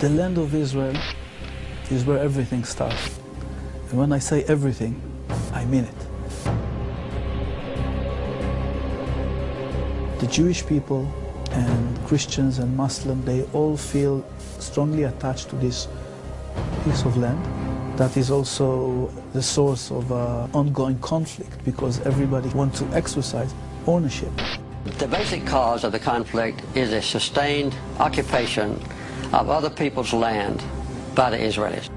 The land of Israel is where everything starts. And when I say everything, I mean it. The Jewish people and Christians and Muslims, they all feel strongly attached to this piece of land. That is also the source of ongoing conflict because everybody wants to exercise ownership. The basic cause of the conflict is a sustained occupation of other people's land by the Israelis.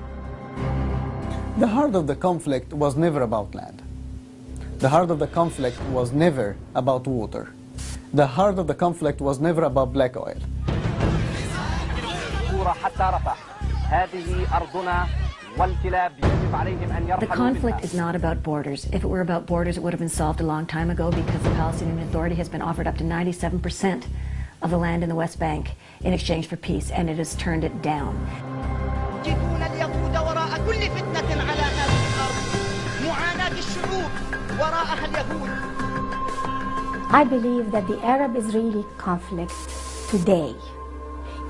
The heart of the conflict was never about land. The heart of the conflict was never about water. The heart of the conflict was never about black oil. The conflict is not about borders. If it were about borders, it would have been solved a long time ago because the Palestinian Authority has been offered up to 97% of the land in the West Bank in exchange for peace, and it has turned it down. I believe that the Arab-Israeli conflict today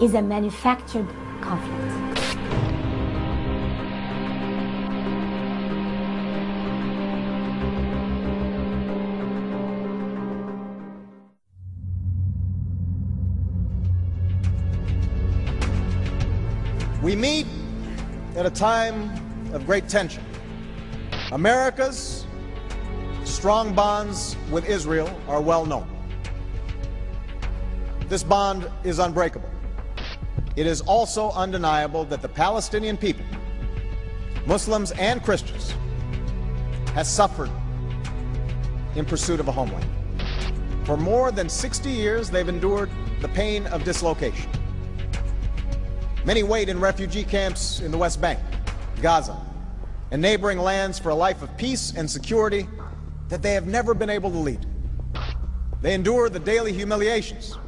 is a manufactured conflict. We meet at a time of great tension. America's strong bonds with Israel are well known. This bond is unbreakable. It is also undeniable that the Palestinian people, Muslims and Christians, has suffered in pursuit of a homeland. For more than 60 years, they've endured the pain of dislocation. Many wait in refugee camps in the West Bank, Gaza, and neighboring lands for a life of peace and security that they have never been able to lead. They endure the daily humiliations,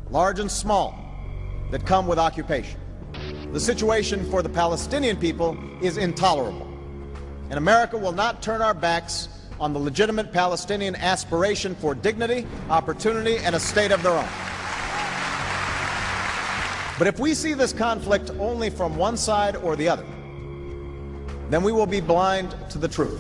large and small, that come with occupation. The situation for the Palestinian people is intolerable, and America will not turn our backs on the legitimate Palestinian aspiration for dignity, opportunity, and a state of their own. But if we see this conflict only from one side or the other, then we will be blind to the truth.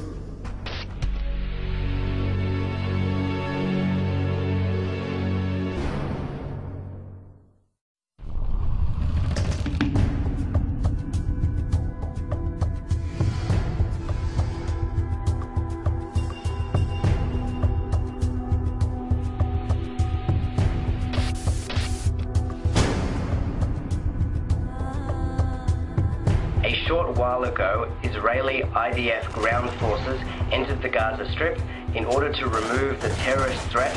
A short while ago, Israeli IDF ground forces entered the Gaza Strip in order to remove the terrorist threat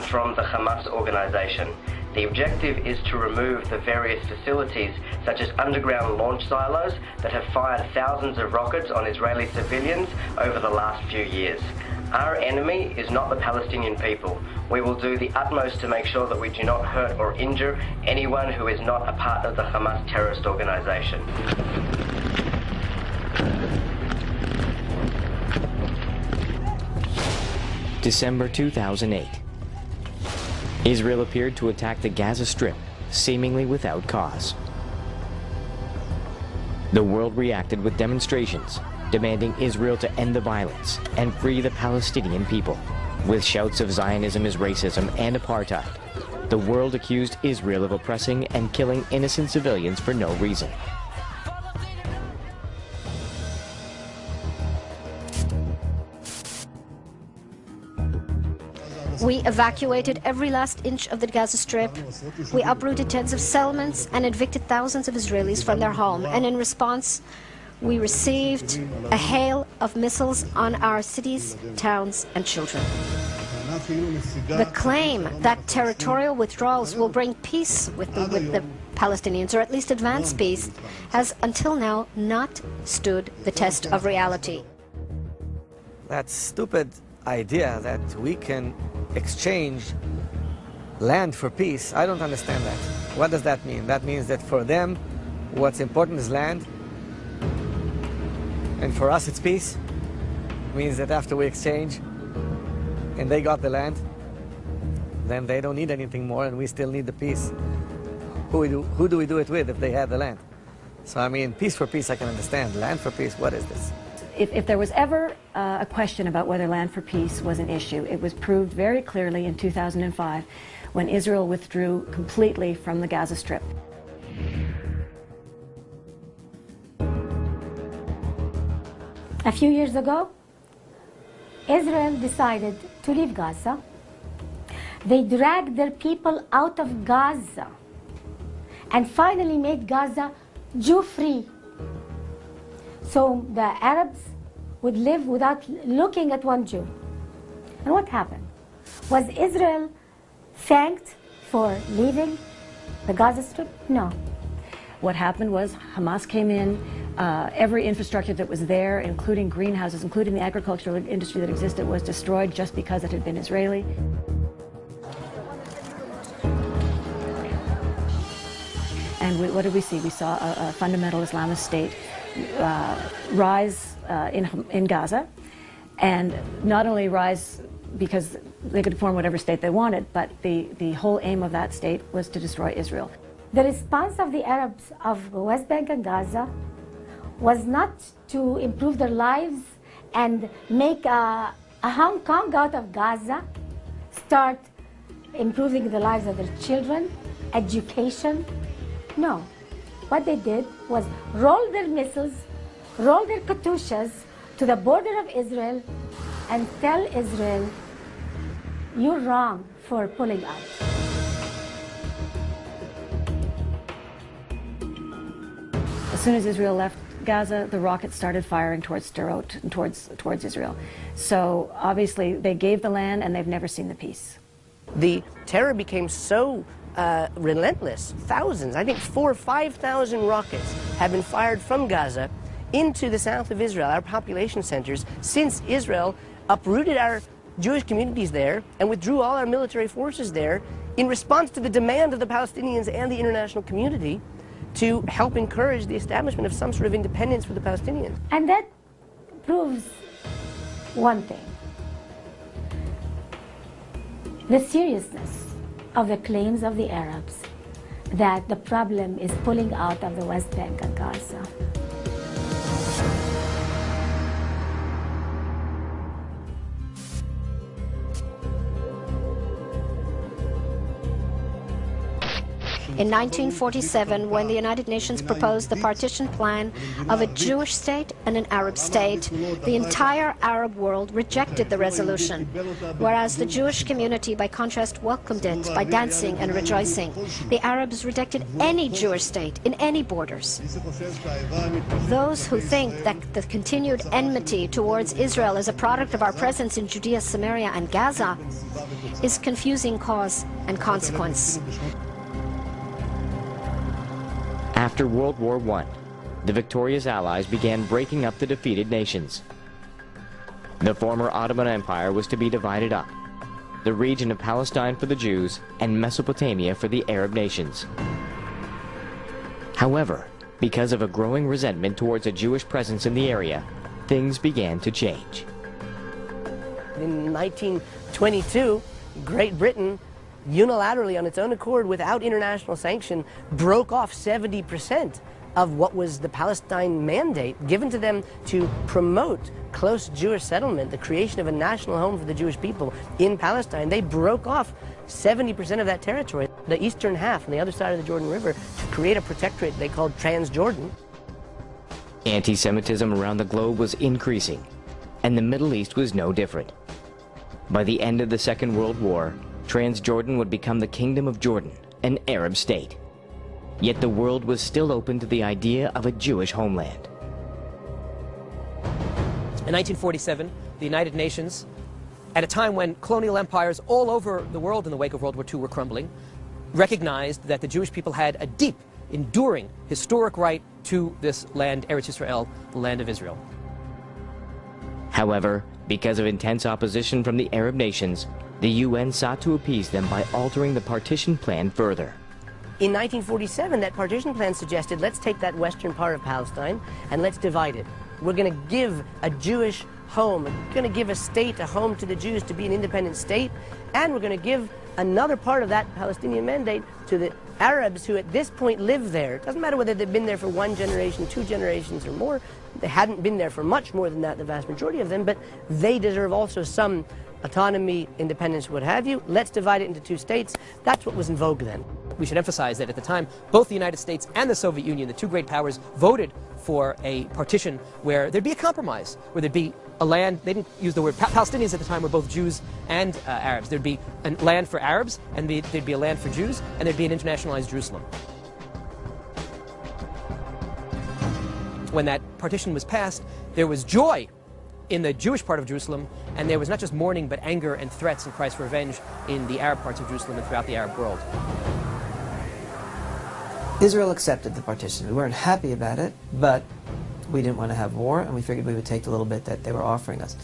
from the Hamas organization. The objective is to remove the various facilities, such as underground launch silos that have fired thousands of rockets on Israeli civilians over the last few years. Our enemy is not the Palestinian people. We will do the utmost to make sure that we do not hurt or injure anyone who is not a part of the Hamas terrorist organization. December 2008. Israel appeared to attack the Gaza Strip, seemingly without cause. The world reacted with demonstrations, demanding Israel to end the violence and free the Palestinian people. With shouts of Zionism is racism and apartheid, the world accused Israel of oppressing and killing innocent civilians for no reason. We evacuated every last inch of the Gaza Strip. We uprooted tens of settlements and evicted thousands of Israelis from their home. And in response, we received a hail of missiles on our cities, towns, and children. The claim that territorial withdrawals will bring peace with the Palestinians, or at least advance peace, has until now not stood the test of reality. That stupid idea that we can exchange land for peace, I don't understand that. What does that mean? That means that for them, what's important is land, and for us it's peace. It means that after we exchange and they got the land, then they don't need anything more and we still need the peace. Who do we do it with if they have the land? So, I mean, peace for peace I can understand. Land for peace, what is this? If there was ever a question about whether land for peace was an issue, it was proved very clearly in 2005 when Israel withdrew completely from the Gaza Strip. A few years ago, Israel decided to leave Gaza. They dragged their people out of Gaza and finally made Gaza Jew-free. So the Arabs would live without looking at one Jew. And what happened? Was Israel thanked for leaving the Gaza Strip? No. What happened was Hamas came in, every infrastructure that was there, including greenhouses, including the agricultural industry that existed, was destroyed just because it had been Israeli. And what did we see? We saw a fundamental Islamist state rise in Gaza, and not only rise because they could form whatever state they wanted, but the whole aim of that state was to destroy Israel. The response of the Arabs of the West Bank and Gaza was not to improve their lives and make a Hong Kong out of Gaza, start improving the lives of their children, education. No. What they did was roll their missiles, roll their Katyushas to the border of Israel and tell Israel, you're wrong for pulling out. As soon as Israel left Gaza, the rockets started firing towards Sderot and towards Israel. So obviously they gave the land and they've never seen the peace. The terror became so relentless. Thousands, I think 4,000 or 5,000 rockets have been fired from Gaza into the south of Israel, our population centers, since Israel uprooted our Jewish communities there and withdrew all our military forces there in response to the demand of the Palestinians and the international community to help encourage the establishment of some sort of independence for the Palestinians. And that proves one thing: the seriousness of the claims of the Arabs that the problem is pulling out of the West Bank and Gaza. In 1947, when the United Nations proposed the partition plan of a Jewish state and an Arab state, the entire Arab world rejected the resolution, whereas the Jewish community, by contrast, welcomed it by dancing and rejoicing. The Arabs rejected any Jewish state in any borders. Those who think that the continued enmity towards Israel is a product of our presence in Judea, Samaria, and Gaza is confusing cause and consequence. After World War I, the victorious Allies began breaking up the defeated nations. The former Ottoman Empire was to be divided up, the region of Palestine for the Jews and Mesopotamia for the Arab nations. However, because of a growing resentment towards a Jewish presence in the area, things began to change. In 1922, Great Britain unilaterally, on its own accord, without international sanction, broke off 70% of what was the Palestine mandate given to them to promote close Jewish settlement, the creation of a national home for the Jewish people in Palestine. They broke off 70% of that territory, the eastern half on the other side of the Jordan River, to create a protectorate they called Transjordan. Anti-Semitism around the globe was increasing, and the Middle East was no different. By the end of the Second World War, Transjordan would become the Kingdom of Jordan, an Arab state. Yet the world was still open to the idea of a Jewish homeland. In 1947, the United Nations, at a time when colonial empires all over the world in the wake of World War II were crumbling, recognized that the Jewish people had a deep, enduring, historic right to this land, Eretz Yisrael, the land of Israel. However, because of intense opposition from the Arab nations, the UN sought to appease them by altering the partition plan further. In 1947, that partition plan suggested, let's take that western part of Palestine and let's divide it. We're going to give a Jewish home, we're going to give a state a home to the Jews to be an independent state, and we're going to give another part of that Palestinian mandate to the Arabs who at this point live there. It doesn't matter whether they've been there for 1 generation, 2 generations or more. They hadn't been there for much more than that, the vast majority of them, but they deserve also some autonomy, independence, what have you. Let's divide it into 2 states. That's what was in vogue then. We should emphasize that at the time, both the United States and the Soviet Union, the 2 great powers, voted for a partition where there'd be a compromise, where there'd be a land, they didn't use the word, Palestinians at the time were both Jews and Arabs. There'd be a land for Arabs, and there'd be a land for Jews, and there'd be an internationalized Jerusalem. When that partition was passed, there was joy in the Jewish part of Jerusalem, and there was not just mourning, but anger and threats and cries for revenge in the Arab parts of Jerusalem and throughout the Arab world. Israel accepted the partition. We weren't happy about it, but we didn't want to have war, and we figured we would take the little bit that they were offering us.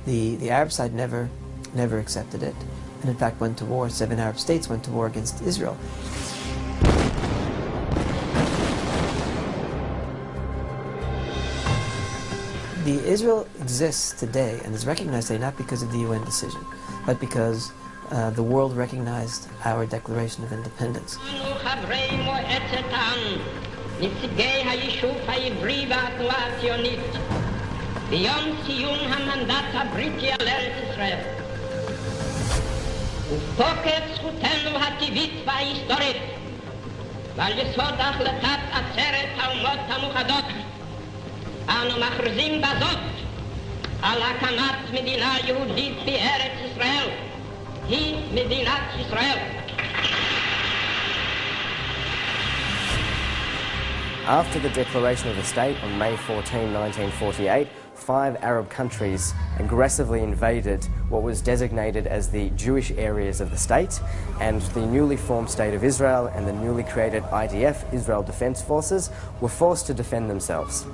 The Arab side never accepted it, and in fact went to war. 7 Arab states went to war against Israel. The Israel exists today and is recognized today not because of the UN decision, but because the world recognized our Declaration of Independence. נציגי היישוב העברי והתנועה הציונית ביום סיום המנדט הבריטי על ארץ ישראל ובתוקף זכותנו הטבעית וההיסטורית ועל יסוד החלטת עצרת האומות המאוחדות אנו מכריזים בזאת על הקמת מדינה יהודית בארץ ישראל היא מדינת ישראל. After the declaration of the state on May 14, 1948, 5 Arab countries aggressively invaded what was designated as the Jewish areas of the state, and the newly formed State of Israel and the newly created IDF, Israel Defense Forces, were forced to defend themselves.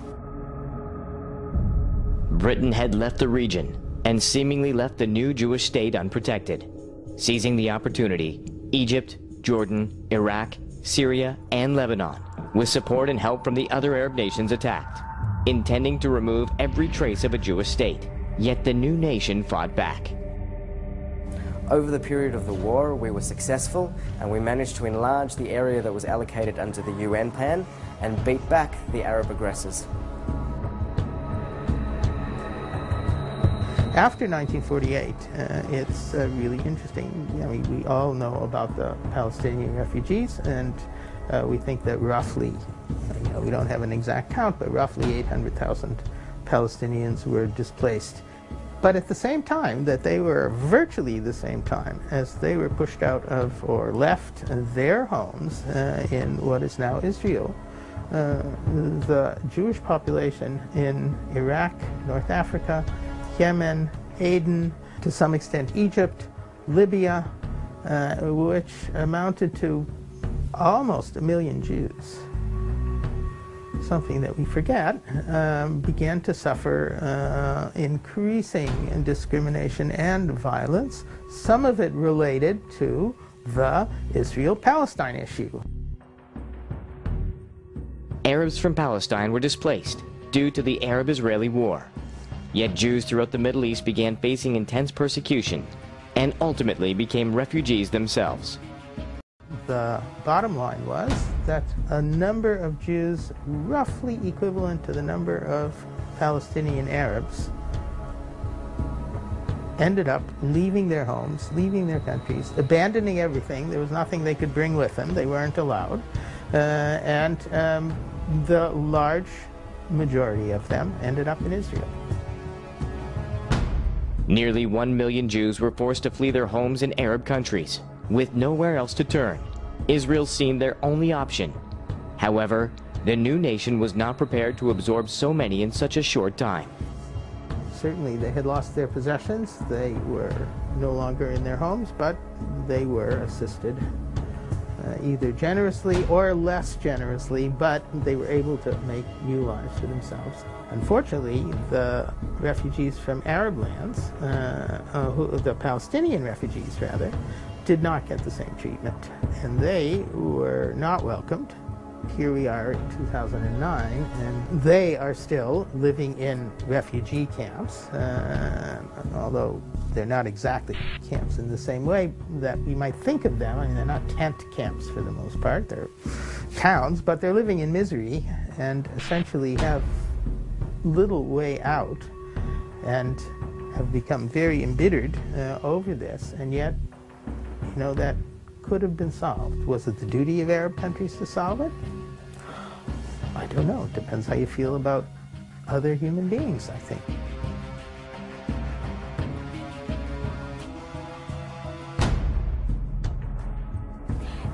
Britain had left the region and seemingly left the new Jewish state unprotected. Seizing the opportunity, Egypt, Jordan, Iraq, Syria, and Lebanon, with support and help from the other Arab nations, attacked, intending to remove every trace of a Jewish state. Yet the new nation fought back. Over the period of the war, we were successful, and we managed to enlarge the area that was allocated under the UN plan and beat back the Arab aggressors. After 1948, it's really interesting. I mean, we all know about the Palestinian refugees, and we think that roughly, we don't have an exact count, but roughly 800,000 Palestinians were displaced. But at the same time, that they were virtually the same time as they were pushed out of or left their homes in what is now Israel, the Jewish population in Iraq, North Africa, Yemen, Aden, to some extent Egypt, Libya, which amounted to almost 1 million Jews, something that we forget, began to suffer increasing discrimination and violence, some of it related to the Israel-Palestine issue. Arabs from Palestine were displaced due to the Arab-Israeli war. Yet Jews throughout the Middle East began facing intense persecution and ultimately became refugees themselves. The bottom line was that a number of Jews, roughly equivalent to the number of Palestinian Arabs, ended up leaving their homes, leaving their countries, abandoning everything. There was nothing they could bring with them. They weren't allowed. And the large majority of them ended up in Israel. Nearly 1 million Jews were forced to flee their homes in Arab countries, with nowhere else to turn. Israel seemed their only option. However, the new nation was not prepared to absorb so many in such a short time. Certainly they had lost their possessions. They were no longer in their homes, but they were assisted either generously or less generously, but they were able to make new lives for themselves. Unfortunately, the refugees from Arab lands, the Palestinian refugees rather, did not get the same treatment, and they were not welcomed. here we are in 2009, and they are still living in refugee camps, although they're not exactly camps in the same way that we might think of them. I mean, they're not tent camps for the most part. They're towns, but they're living in misery and essentially have little way out and have become very embittered over this, and yet, you know, that could have been solved. Was it the duty of Arab countries to solve it? I don't know. It depends how you feel about other human beings, I think.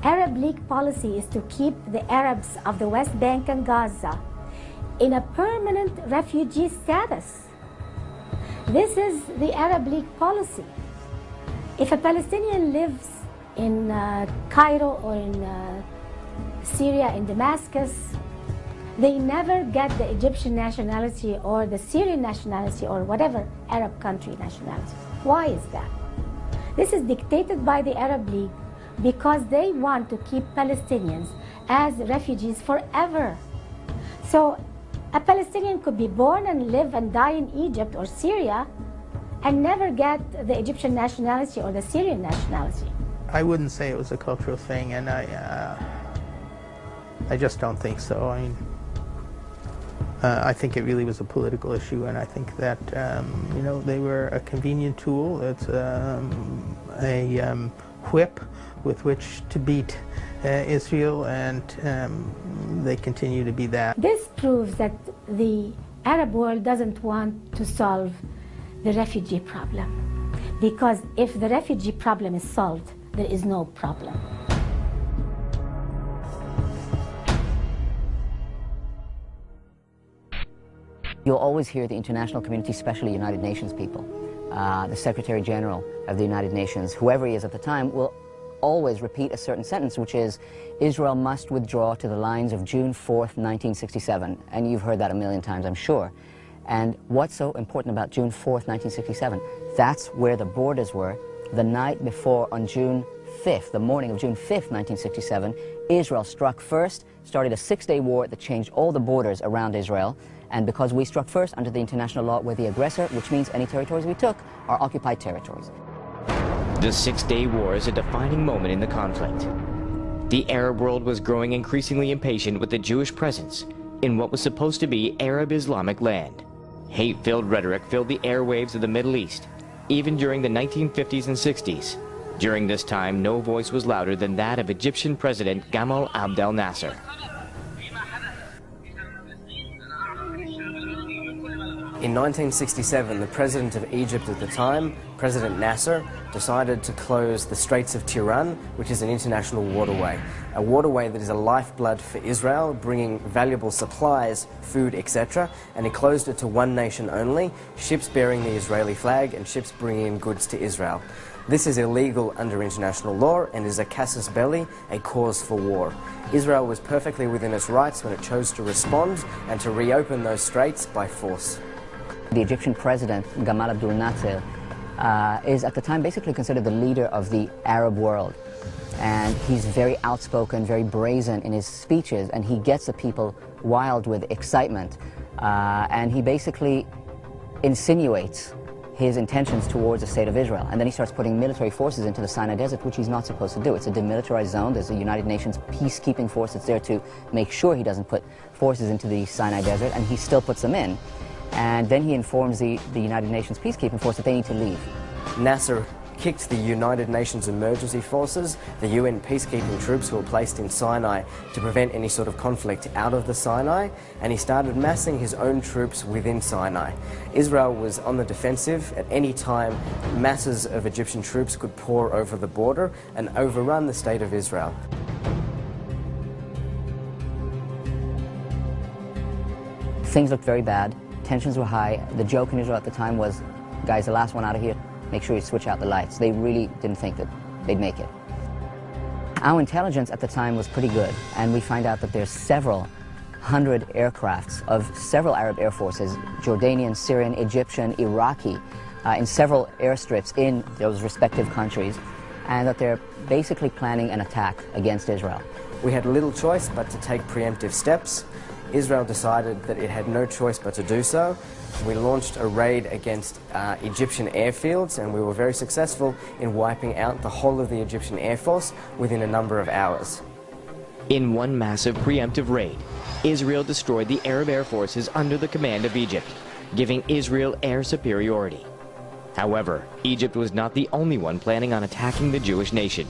Arab League policy is to keep the Arabs of the West Bank and Gaza in a permanent refugee status. This is the Arab League policy. If a Palestinian lives in Cairo or in Syria, in Damascus, they never get the Egyptian nationality or the Syrian nationality or whatever Arab country nationality. Why is that? This is dictated by the Arab League because they want to keep Palestinians as refugees forever. So a Palestinian could be born and live and die in Egypt or Syria and never get the Egyptian nationality or the Syrian nationality. I wouldn't say it was a cultural thing, and I just don't think so. I mean, I think it really was a political issue, and I think that you know, they were a convenient tool. It's a whip with which to beat Israel, and they continue to be that. This proves that the Arab world doesn't want to solve the refugee problem, because if the refugee problem is solved, there is no problem. You'll always hear the international community, especially United Nations people, the Secretary General of the United Nations, whoever he is at the time, will always repeat a certain sentence, which is, Israel must withdraw to the lines of June 4th, 1967. And you've heard that a million times, I'm sure. And what's so important about June 4th, 1967? That's where the borders were the night before, on June 5th, the morning of June 5th, 1967. Israel struck first, started a 6-day war that changed all the borders around Israel. And because we struck first, under the international law, we're the aggressor, which means any territories we took are occupied territories. The 6-Day War is a defining moment in the conflict. The Arab world was growing increasingly impatient with the Jewish presence in what was supposed to be Arab Islamic land. Hate-filled rhetoric filled the airwaves of the Middle East, even during the 1950s and 60s. During this time, no voice was louder than that of Egyptian President Gamal Abdel Nasser. In 1967, the president of Egypt at the time, President Nasser, decided to close the Straits of Tiran, which is an international waterway. A waterway that is a lifeblood for Israel, bringing valuable supplies, food, etc. And he closed it to one nation only, ships bearing the Israeli flag and ships bringing in goods to Israel. This is illegal under international law and is a casus belli, a cause for war. Israel was perfectly within its rights when it chose to respond and to reopen those straits by force. The Egyptian president, Gamal Abdel Nasser, is at the time basically considered the leader of the Arab world. And he's very outspoken, very brazen in his speeches, and he gets the people wild with excitement. And he basically insinuates his intentions towards the state of Israel. And then he starts putting military forces into the Sinai Desert, which he's not supposed to do. It's a demilitarized zone. There's a United Nations peacekeeping force that's there to make sure he doesn't put forces into the Sinai Desert, and he still puts them in. And then he informs the United Nations peacekeeping force that they need to leave. Nasser kicked the United Nations emergency forces, the UN peacekeeping troops who were placed in Sinai to prevent any sort of conflict out of the Sinai, and he started massing his own troops within Sinai. Israel was on the defensive. At any time, masses of Egyptian troops could pour over the border and overrun the state of Israel. Things looked very bad. Tensions were high. The joke in Israel at the time was, guys, the last one out of here, make sure you switch out the lights. They really didn't think that they'd make it. Our intelligence at the time was pretty good, and we find out that there's several hundred aircrafts of several Arab air forces, Jordanian, Syrian, Egyptian, Iraqi, in several airstrips in those respective countries. and that they're basically planning an attack against Israel. We had little choice but to take preemptive steps. Israel decided that it had no choice but to do so. We launched a raid against Egyptian airfields, and we were very successful in wiping out the whole of the Egyptian Air Force within a number of hours. In one massive preemptive raid, Israel destroyed the Arab air forces under the command of Egypt, giving Israel air superiority. However, Egypt was not the only one planning on attacking the Jewish nation.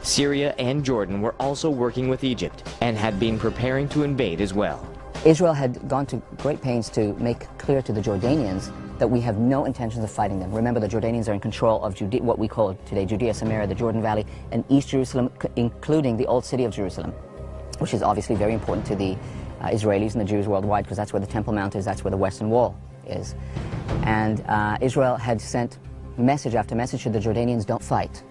Syria and Jordan were also working with Egypt and had been preparing to invade as well. Israel had gone to great pains to make clear to the Jordanians that we have no intentions of fighting them. Remember, the Jordanians are in control of what we call today Judea, Samaria, the Jordan Valley, and East Jerusalem, including the old city of Jerusalem, which is obviously very important to the Israelis and the Jews worldwide, because that's where the Temple Mount is, that's where the Western Wall is. And Israel had sent message after message to the Jordanians, don't fight.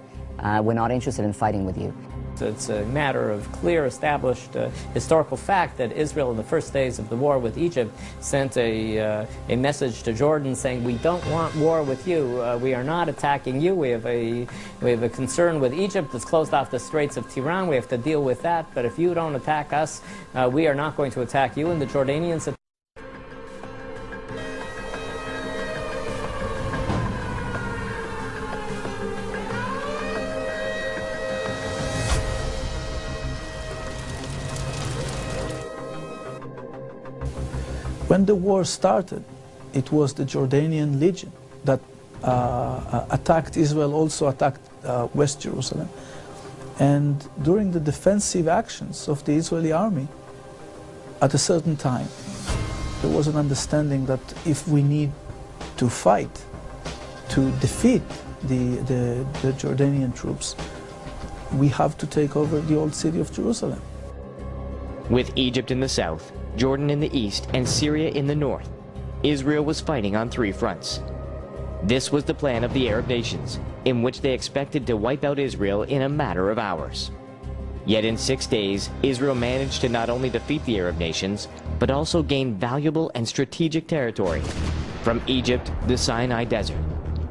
We're not interested in fighting with you. It's a matter of clear, established historical fact that Israel, in the first days of the war with Egypt, sent a message to Jordan saying, we don't want war with you. We are not attacking you. We have a concern with Egypt that's closed off the Straits of Tiran. We have to deal with that. But if you don't attack us, we are not going to attack you. And the Jordanians... When the war started, it was the Jordanian Legion that attacked Israel, also attacked West Jerusalem. And during the defensive actions of the Israeli army, at a certain time, there was an understanding that if we need to fight to defeat the Jordanian troops, we have to take over the old city of Jerusalem. With Egypt in the south, Jordan in the east, and Syria in the north, Israel was fighting on 3 fronts. This was the plan of the Arab nations, in which they expected to wipe out Israel in a matter of hours. Yet in 6 days, Israel managed to not only defeat the Arab nations, but also gain valuable and strategic territory. From Egypt, the Sinai Desert.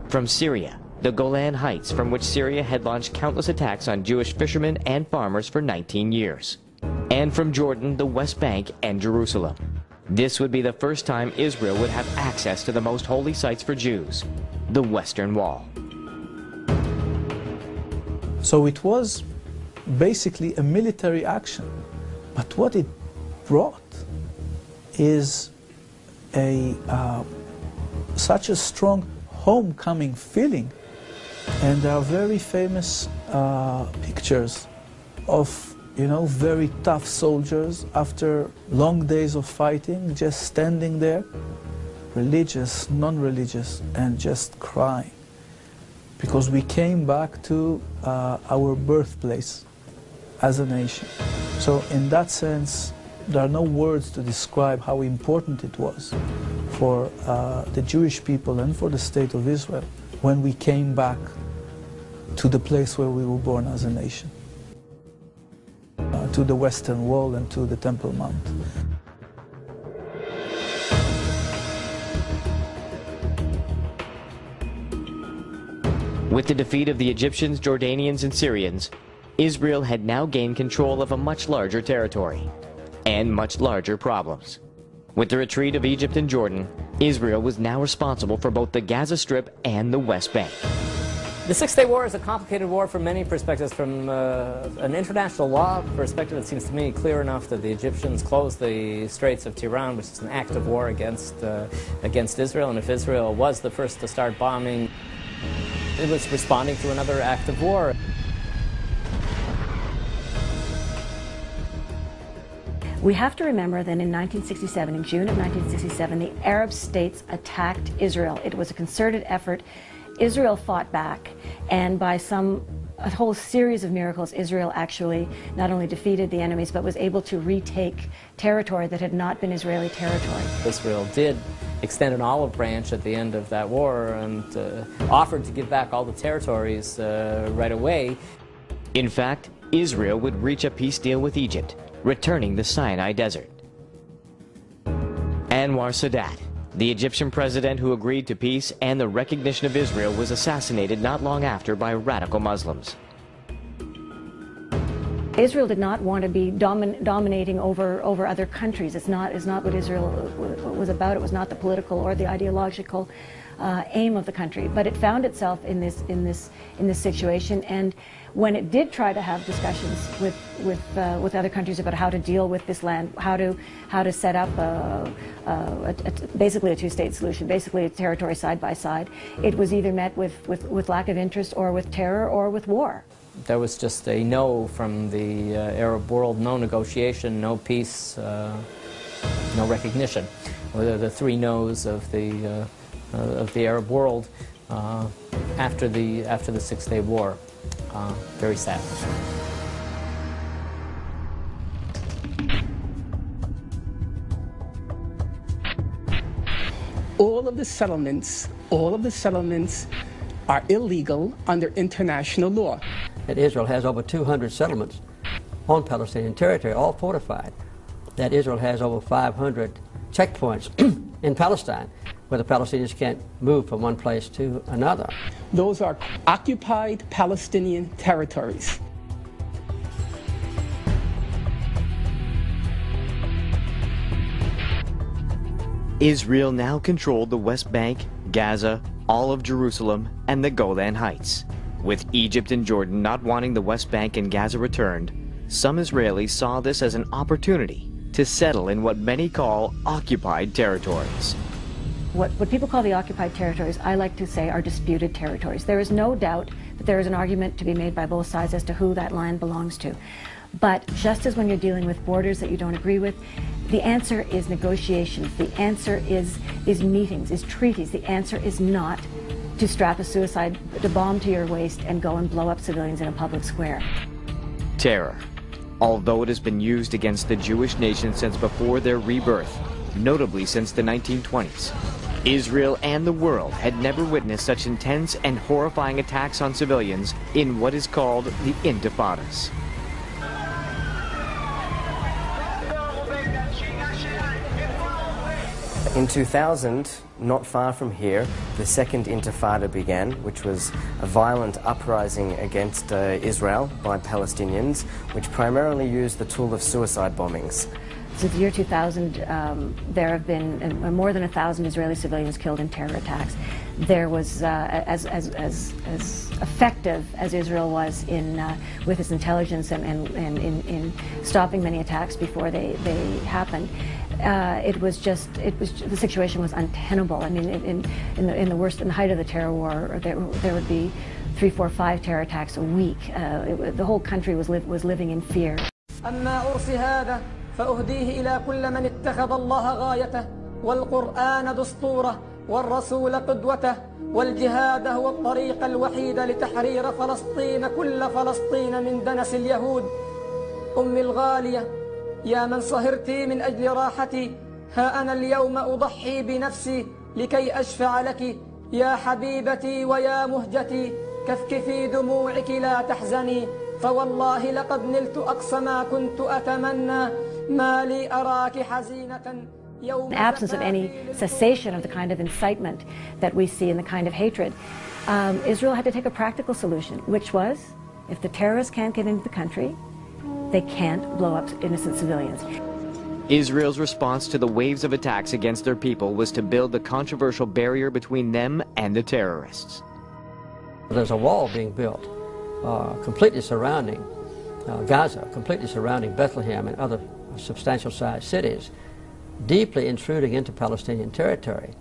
From Syria, the Golan Heights, from which Syria had launched countless attacks on Jewish fishermen and farmers for 19 years. And from Jordan, the West Bank, and Jerusalem. This would be the first time Israel would have access to the most holy sites for Jews, the Western Wall. So it was basically a military action, but what it brought is such a strong homecoming feeling. And there are very famous pictures of very tough soldiers after long days of fighting, just standing there, religious, non-religious, and just crying. Because we came back to our birthplace as a nation. So in that sense, there are no words to describe how important it was for the Jewish people and for the state of Israel when we came back to the place where we were born as a nation. To the Western Wall and to the Temple Mount. With the defeat of the Egyptians, Jordanians, and Syrians, Israel had now gained control of a much larger territory and much larger problems. With the retreat of Egypt and Jordan, Israel was now responsible for both the Gaza Strip and the West Bank. The Six-Day War is a complicated war from many perspectives. From an international law perspective, it seems to me clear enough that the Egyptians closed the Straits of Tiran, which is an act of war against Israel. And if Israel was the first to start bombing, it was responding to another act of war. We have to remember that in 1967, in June of 1967, the Arab states attacked Israel. It was a concerted effort. Israel fought back, and by a whole series of miracles, Israel actually not only defeated the enemies, but was able to retake territory that had not been Israeli territory. Israel did extend an olive branch at the end of that war and offered to give back all the territories right away. In fact, Israel would reach a peace deal with Egypt, returning the Sinai Desert. Anwar Sadat, The Egyptian president who agreed to peace and the recognition of Israel was assassinated not long after by radical Muslims. Israel did not want to be dominating over other countries. It's not what Israel was about. It was not the political or the ideological aim of the country. But it found itself in this situation, and when it did try to have discussions with other countries about how to deal with this land, how to set up basically a two-state solution, basically a territory side by side, it was either met with lack of interest or with terror or with war. There was just a no from the Arab world, no negotiation, no peace, no recognition. The three no's of the Arab world after the Six-Day War. Very sad. All of the settlements are illegal under international law. That Israel has over 200 settlements on Palestinian territory, all fortified. That Israel has over 500 checkpoints in Palestine, where the Palestinians can't move from one place to another. Those are occupied Palestinian territories. Israel now controlled the West Bank, Gaza, all of Jerusalem, and the Golan Heights. With Egypt and Jordan not wanting the West Bank and Gaza returned, some Israelis saw this as an opportunity to settle in what many call occupied territories. What people call the occupied territories, I like to say, are disputed territories. There is no doubt that there is an argument to be made by both sides as to who that land belongs to. But just as when you're dealing with borders that you don't agree with, the answer is negotiations. The answer is meetings, is treaties. The answer is not to strap a bomb to your waist and go and blow up civilians in a public square. Terror, although it has been used against the Jewish nation since before their rebirth, notably since the 1920s. Israel and the world had never witnessed such intense and horrifying attacks on civilians in what is called the Intifadas. In 2000, not far from here, the Second Intifada began, which was a violent uprising against Israel by Palestinians, which primarily used the tool of suicide bombings. Since the year 2000, there have been more than 1,000 Israeli civilians killed in terror attacks. There was, as effective as Israel was with its intelligence and in stopping many attacks before they happened, the situation was untenable. I mean, in the height of the terror war, there would be 3, 4, 5 terror attacks a week. The whole country was living in fear. فأهديه إلى كل من اتخذ الله غايته والقرآن دستوره والرسول قدوته والجهاد هو الطريق الوحيد لتحرير فلسطين كل فلسطين من دنس اليهود. أمي الغالية يا من صهرتي من أجل راحتي، ها أنا اليوم أضحي بنفسي لكي أشفع لك يا حبيبتي ويا مهجتي، كفكفي دموعك لا تحزني، فوالله لقد نلت أقصى ما كنت أتمنى. In the absence of any cessation of the kind of incitement that we see and the kind of hatred, Israel had to take a practical solution, which was, if the terrorists can't get into the country, they can't blow up innocent civilians. Israel's response to the waves of attacks against their people was to build the controversial barrier between them and the terrorists. There's a wall being built, completely surrounding Gaza, completely surrounding Bethlehem and other substantial sized cities, deeply intruding into Palestinian territory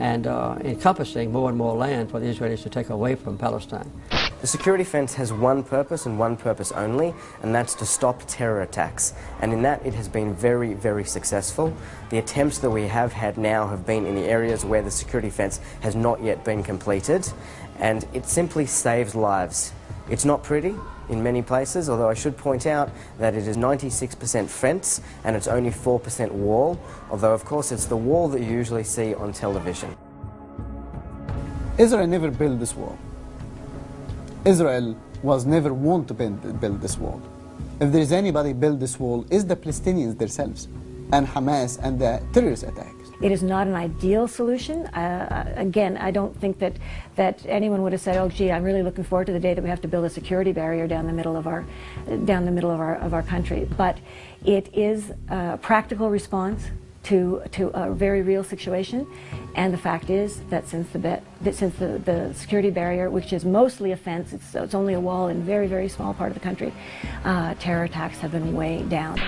and encompassing more and more land for the Israelis to take away from Palestine. The security fence has one purpose and one purpose only, and that's to stop terror attacks. And in that it has been very, very successful. The attempts that we have had now have been in the areas where the security fence has not yet been completed, and it simply saves lives. It's not pretty in many places, although I should point out that it is 96% fence and it's only 4% wall, although of course it's the wall that you usually see on television. Israel never built this wall. Israel was never want to build this wall. If there is anybody build this wall, it's the Palestinians themselves and Hamas and the terrorist attacks. It is not an ideal solution. Again, I don't think that anyone would have said, "Oh, gee, I'm really looking forward to the day that we have to build a security barrier down the middle of our country." But it is a practical response to a very real situation, and the fact is that since the security barrier, which is mostly a fence, it's only a wall in a very, very small part of the country, terror attacks have been way down.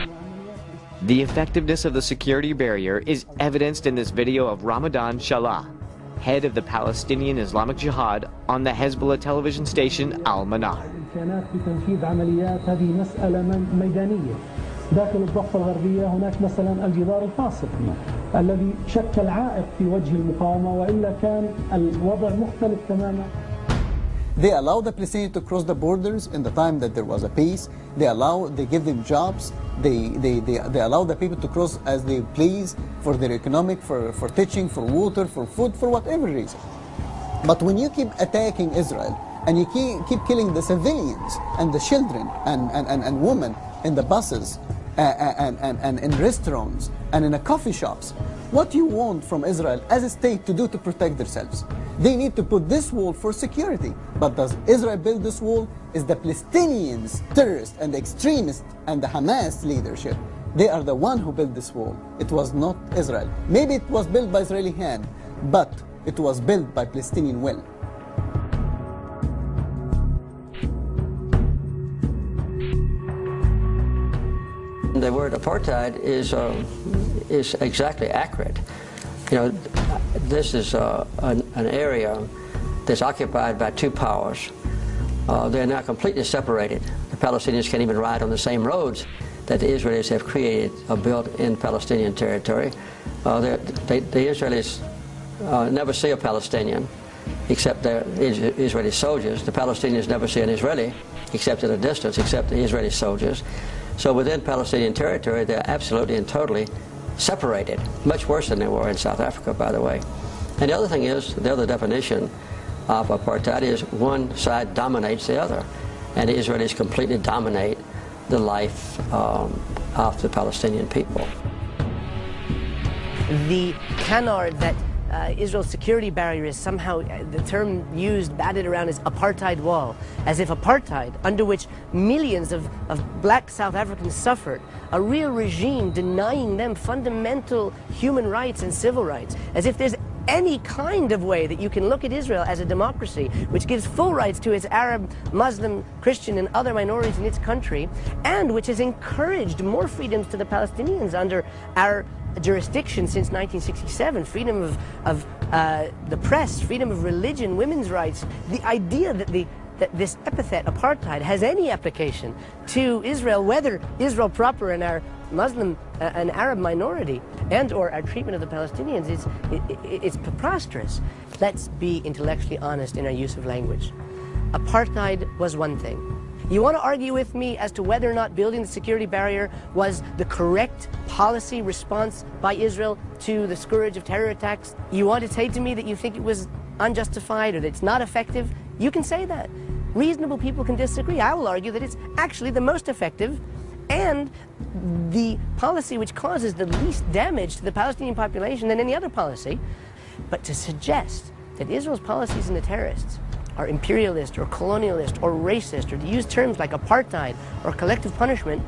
The effectiveness of the security barrier is evidenced in this video of Ramadan Shalah, head of the Palestinian Islamic Jihad, on the Hezbollah television station Al Manar. داخل الضفة الغربية هناك مثلا الجدار الفاصل الذي شكل عائق في وجه المقاومة وإلا كان الوضع مختلف تماما. They allow the Palestinians to cross the borders in the time that there was a peace. They give them jobs. They allow the people to cross as they please for their economic, for teaching, for water, for food, for whatever reason. But when you keep attacking Israel and you keep killing the civilians and the children and women in the buses and in restaurants and in the coffee shops, what do you want from Israel as a state to do to protect themselves? They need to put this wall for security. But does Israel build this wall? Is the Palestinians, terrorists and the extremists and the Hamas leadership. They are the one who built this wall. It was not Israel. Maybe it was built by Israeli hand, but it was built by Palestinian will. The word apartheid is exactly accurate. You know, this is an area that's occupied by two powers. They're now completely separated. The Palestinians can't even ride on the same roads that the Israelis have created or built in Palestinian territory. The Israelis never see a Palestinian except their Israeli soldiers. The Palestinians never see an Israeli except at a distance, except the Israeli soldiers. So within Palestinian territory, they're absolutely and totally separated, much worse than they were in South Africa, by the way. And the other thing is, the other definition of apartheid is one side dominates the other, and the Israelis completely dominate the life of the Palestinian people. The canard that Israel's security barrier is somehow, the term used, batted around as apartheid wall, as if apartheid, under which millions of black South Africans suffered, a real regime denying them fundamental human rights and civil rights, as if there's any kind of way that you can look at Israel as a democracy which gives full rights to its Arab, Muslim, Christian and other minorities in its country, and which has encouraged more freedoms to the Palestinians under our jurisdiction since 1967, freedom of the press, freedom of religion, women's rights. The idea that this epithet, apartheid, has any application to Israel, whether Israel proper and our Muslim and Arab minority and or our treatment of the Palestinians, it's preposterous. Let's be intellectually honest in our use of language. Apartheid was one thing. You want to argue with me as to whether or not building the security barrier was the correct policy response by Israel to the scourge of terror attacks? You want to say to me that you think it was unjustified or that it's not effective? You can say that. Reasonable people can disagree. I will argue that it's actually the most effective and the policy which causes the least damage to the Palestinian population than any other policy. But to suggest that Israel's policies and the terrorists are imperialist or colonialist or racist, or to use terms like apartheid or collective punishment,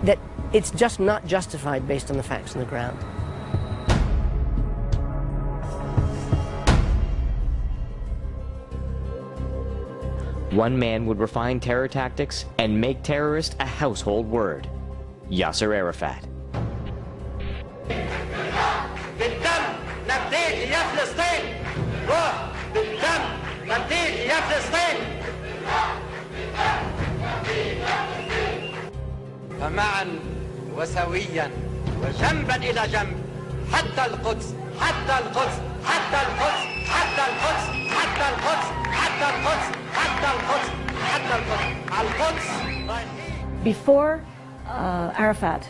that it's just not justified based on the facts on the ground. One man would refine terror tactics and make terrorist a household word: Yasser Arafat. فمعا وسويا وجنبا إلى جنب حتى القدس حتى القدس حتى القدس حتى القدس حتى القدس حتى القدس حتى القدس حتى القدس القدس. Before Arafat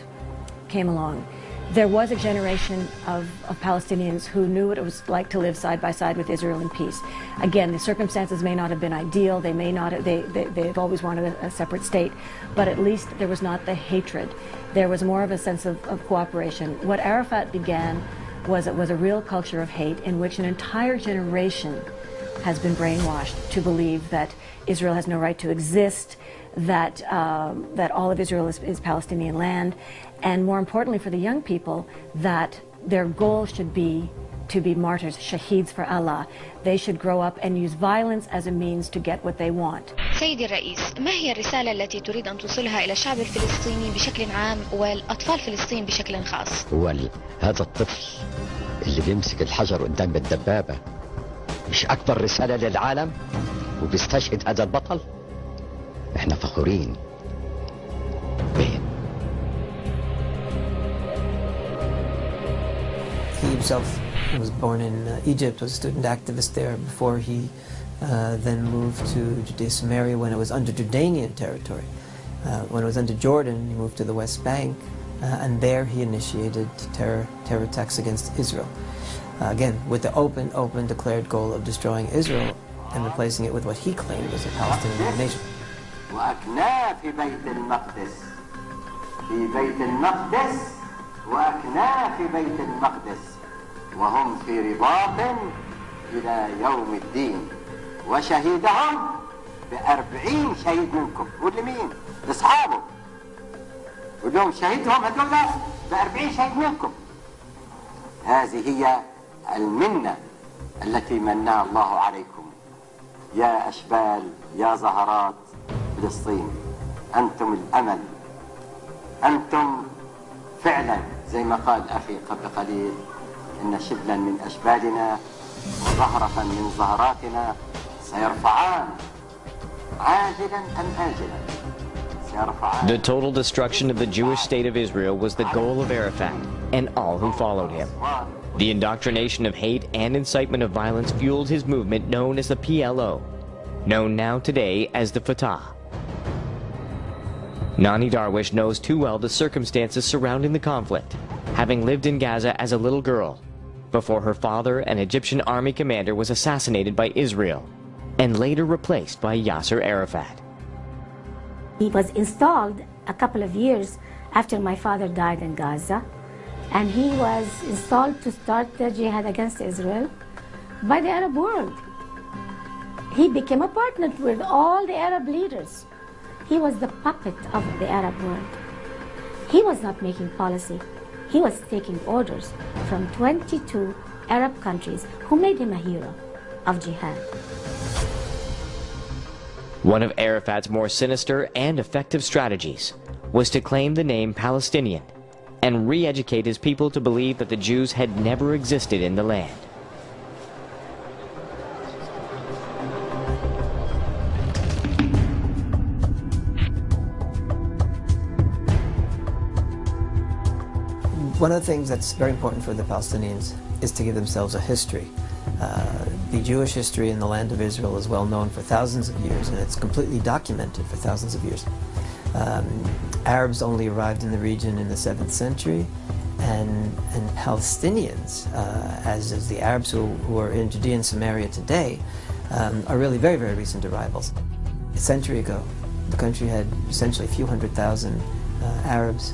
came along, there was a generation of Palestinians who knew what it was like to live side by side with Israel in peace. Again, the circumstances may not have been ideal, they may not have, they've always wanted a separate state, but at least there was not the hatred. There was more of a sense of cooperation. What Arafat began was a real culture of hate in which an entire generation has been brainwashed to believe that Israel has no right to exist, that all of Israel is Palestinian land, and more importantly for the young people, that their goal should be to be martyrs, shaheeds for Allah. They should grow up and use violence as a means to get what they want. سيدي الرئيس، ما هي الرسالة التي تريد أن توصلها إلى الشعب الفلسطيني بشكل عام والأطفال فلسطين بشكل خاص؟ هذا الطفل اللي بيمسك الحجر قدام الدبابة مش أكبر رسالة للعالم وبيستشهد هذا البطل؟ احنا فخورين به. He himself was born in Egypt, was a student activist there before he then moved to Judea Samaria when it was under Jordanian territory. When it was under Jordan, he moved to the West Bank, and there he initiated terror attacks against Israel. Again, with the open declared goal of destroying Israel and replacing it with what he claimed was a Palestinian nation. وأكناه في بيت المقدس في بيت المقدس وأكناه في بيت المقدس وهم في رباط إلى يوم الدين وشهيدهم ب40 شهيد منكم. قول لمين؟ لأصحابه. قول لهم شهيدهم هذول ب40 شهيد منكم. هذه هي المنة التي منها الله عليكم يا أشبال يا زهرات فلسطين. أنتم الأمل، أنتم فعلا زي ما قال أخي قبل قليل إن شبلا من أشبالنا وزهرة من زهراتنا سيرفعان عاجلا أم آجلا. The total destruction of the Jewish state of Israel was the goal of Arafat and all who followed him. The indoctrination of hate and incitement of violence fueled his movement known as the PLO, known now today as the Fatah. Nani Darwish knows too well the circumstances surrounding the conflict, having lived in Gaza as a little girl, before her father, an Egyptian army commander, was assassinated by Israel, and later replaced by Yasser Arafat. He was installed a couple of years after my father died in Gaza, and he was installed to start the jihad against Israel by the Arab world. He became a partner with all the Arab leaders. He was the puppet of the Arab world. He was not making policy. He was taking orders from 22 Arab countries who made him a hero of jihad. One of Arafat's more sinister and effective strategies was to claim the name Palestinian and re-educate his people to believe that the Jews had never existed in the land. One of the things that's very important for the Palestinians is to give themselves a history. The Jewish history in the land of Israel is well known for thousands of years, and it's completely documented for thousands of years. Arabs only arrived in the region in the 7th century, and Palestinians, as is the Arabs who are in Judea and Samaria today, are really very, very recent arrivals. A century ago, the country had essentially a few 100,000 Arabs.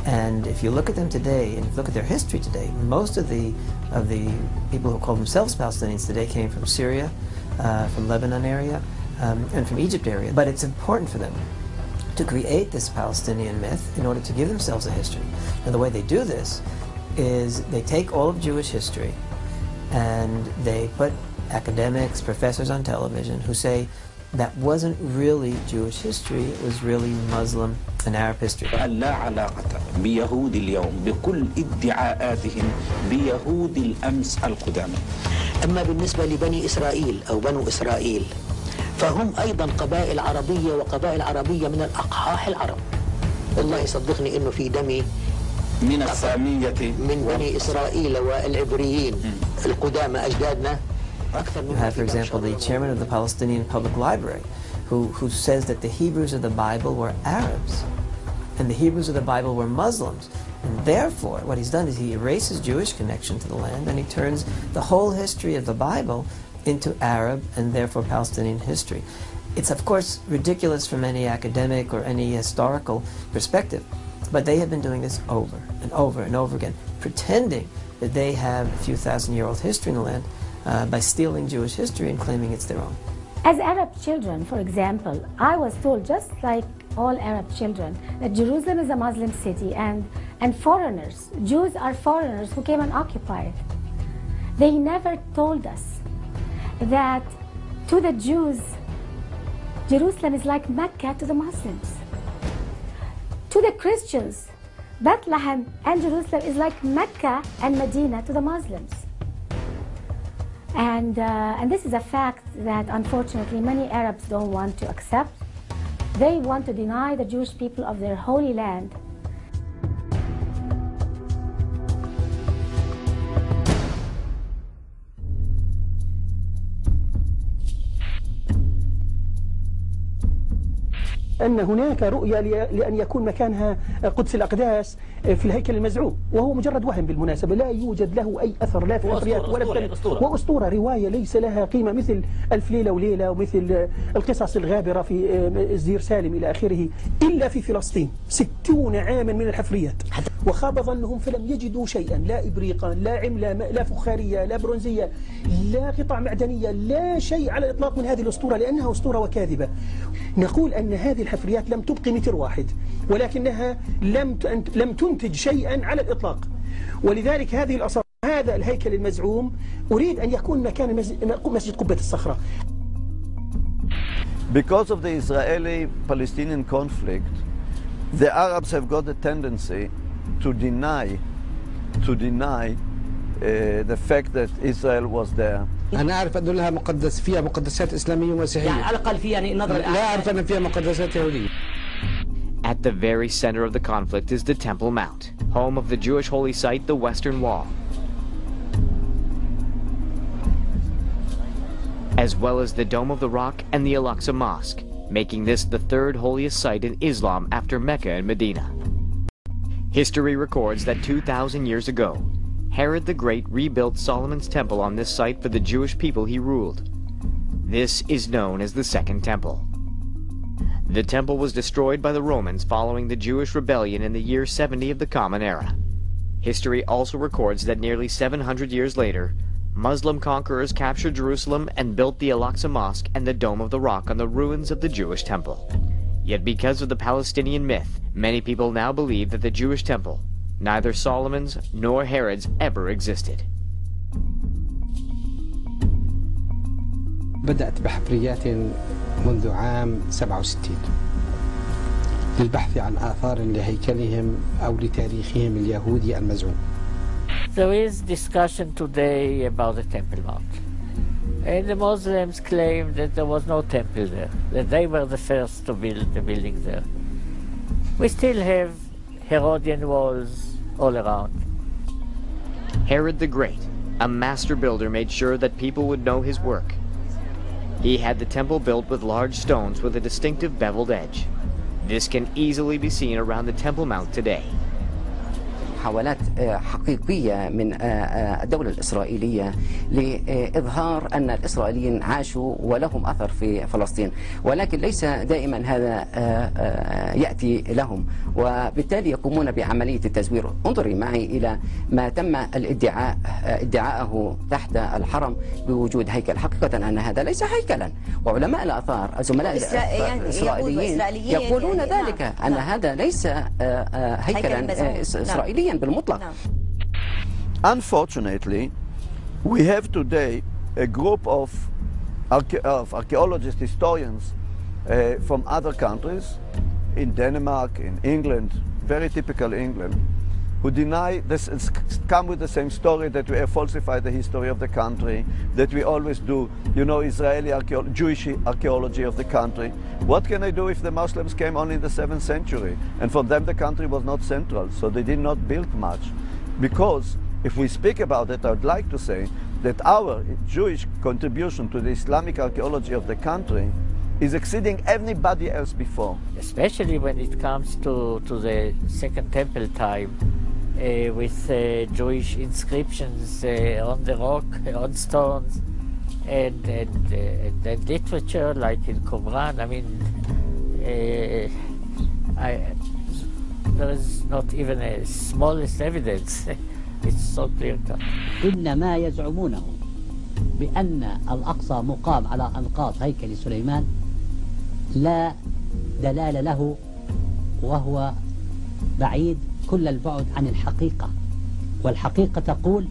And if you look at them today, and if you look at their history today, most of the people who call themselves Palestinians today came from Syria, from Lebanon area, and from Egypt area. But it's important for them to create this Palestinian myth in order to give themselves a history. And the way they do this is they take all of Jewish history and they put academics, professors on television who say that wasn't really Jewish history, it was really Muslim and Arab history. لا علاقة بيهود اليوم بكل ادعاءاتهم بيهود الأمس القدامى. أما بالنسبة لبني إسرائيل أو بنو إسرائيل فهم أيضا قبائل عربية وقبائل عربية من الأقحاح العرب. والله يصدقني إنه في دمي من السامية من بني إسرائيل والعبريين القدامى أجدادنا. You have, for example, the chairman of the Palestinian Public Library who says that the Hebrews of the Bible were Arabs and the Hebrews of the Bible were Muslims. And therefore, what he's done is he erases Jewish connection to the land and he turns the whole history of the Bible into Arab and therefore Palestinian history. It's, of course, ridiculous from any academic or any historical perspective, but they have been doing this over and over and over again, pretending that they have a few thousand-year-old history in the land by stealing Jewish history and claiming it's their own. As Arab children, for example, I was told, just like all Arab children, that Jerusalem is a Muslim city and foreigners, Jews are foreigners who came and occupied it. They never told us that to the Jews, Jerusalem is like Mecca to the Muslims. To the Christians, Bethlehem and Jerusalem is like Mecca and Medina to the Muslims. And this is a fact that unfortunately many Arabs don't want to accept. They want to deny the Jewish people of their holy land. أن هناك رؤية لأن يكون مكانها قدس الأقداس في الهيكل المزعوم، وهو مجرد وهم بالمناسبة، لا يوجد له أي أثر لا في الحفريات ولا وأسطورة، رواية ليس لها قيمة مثل ألف ليلة وليلة ومثل القصص الغابرة في الزير سالم إلى آخره، إلا في فلسطين 60 عاما من الحفريات، وخاب ظنهم فلم يجدوا شيئا، لا إبريقا، لا عملة، لا فخارية، لا برونزية، لا قطع معدنية، لا شيء على الإطلاق من هذه الأسطورة، لأنها أسطورة وكاذبة. نقول أن هذه الحفريات لم تبقي متر واحد، ولكنها لم تنتج شيئا على الإطلاق، ولذلك هذه الآثار، هذا الهيكل المزعوم أريد أن يكون مكان مسجد قبة الصخرة. Because of the Israeli-Palestinian conflict, the Arabs have got a tendency to deny the fact that Israel was there. أنا أعرف أن لها فيها مقدسات إسلامية ومسيحية. يعني على الأقل فيها نظرة. لا أعرف أن فيها مقدسات يهودية. At the very center of the conflict is the Temple Mount, home of the Jewish holy site, the Western Wall, as well as the Dome of the Rock and the Al-Aqsa Mosque, making this the third holiest site in Islam after Mecca and Medina. History records that 2,000 years ago, Herod the Great rebuilt Solomon's temple on this site for the Jewish people he ruled. This is known as the Second Temple. The temple was destroyed by the Romans following the Jewish rebellion in the year 70 of the Common Era. History also records that nearly 700 years later, Muslim conquerors captured Jerusalem and built the Al-Aqsa Mosque and the Dome of the Rock on the ruins of the Jewish temple. Yet because of the Palestinian myth, many people now believe that the Jewish temple, neither Solomon's nor Herod's, ever existed. بدأت بحفريات منذ عام 67 للبحث عن آثار لهيكلهم أو لتاريخهم اليهودي المزعوم. There is discussion today about the Temple Mount. And the Muslims claim that there was no temple there, that they were the first to build the building there. We still have Herodian walls all around. Herod the Great, a master builder, made sure that people would know his work. He had the temple built with large stones with a distinctive beveled edge. This can easily be seen around the Temple Mount today. محاولات حقيقية من الدولة الإسرائيلية لإظهار أن الإسرائيليين عاشوا ولهم أثر في فلسطين، ولكن ليس دائما هذا يأتي لهم، وبالتالي يقومون بعملية التزوير. انظري معي إلى ما تم ادعاءه تحت الحرم بوجود هيكل. حقيقة أن هذا ليس هيكلا، وعلماء الآثار الزملاء الإسرائيليين يقولون ذلك، أن هذا ليس هيكلا إسرائيليا. Unfortunately, we have today a group of archaeologists, historians from other countries, in Denmark, in England, very typical England, who deny this, come with the same story that we have falsified the history of the country, that we always do, you know, Israeli Jewish archaeology of the country. What can I do if the Muslims came only in the 7th century? And for them the country was not central, so they did not build much. Because if we speak about it, I would like to say that our Jewish contribution to the Islamic archaeology of the country is exceeding anybody else before. Especially when it comes to the Second Temple time, with Jewish inscriptions on the rock, on stones, and literature like in Qumran. I mean, there is not even a smallest evidence It's so clear cut. إن ما يزعمونه بأن الأقصى مقام على أنقاض هيكل سليمان لا دلالة له، وهو بعيد كل البعد عن الحقيقة. والحقيقة تقول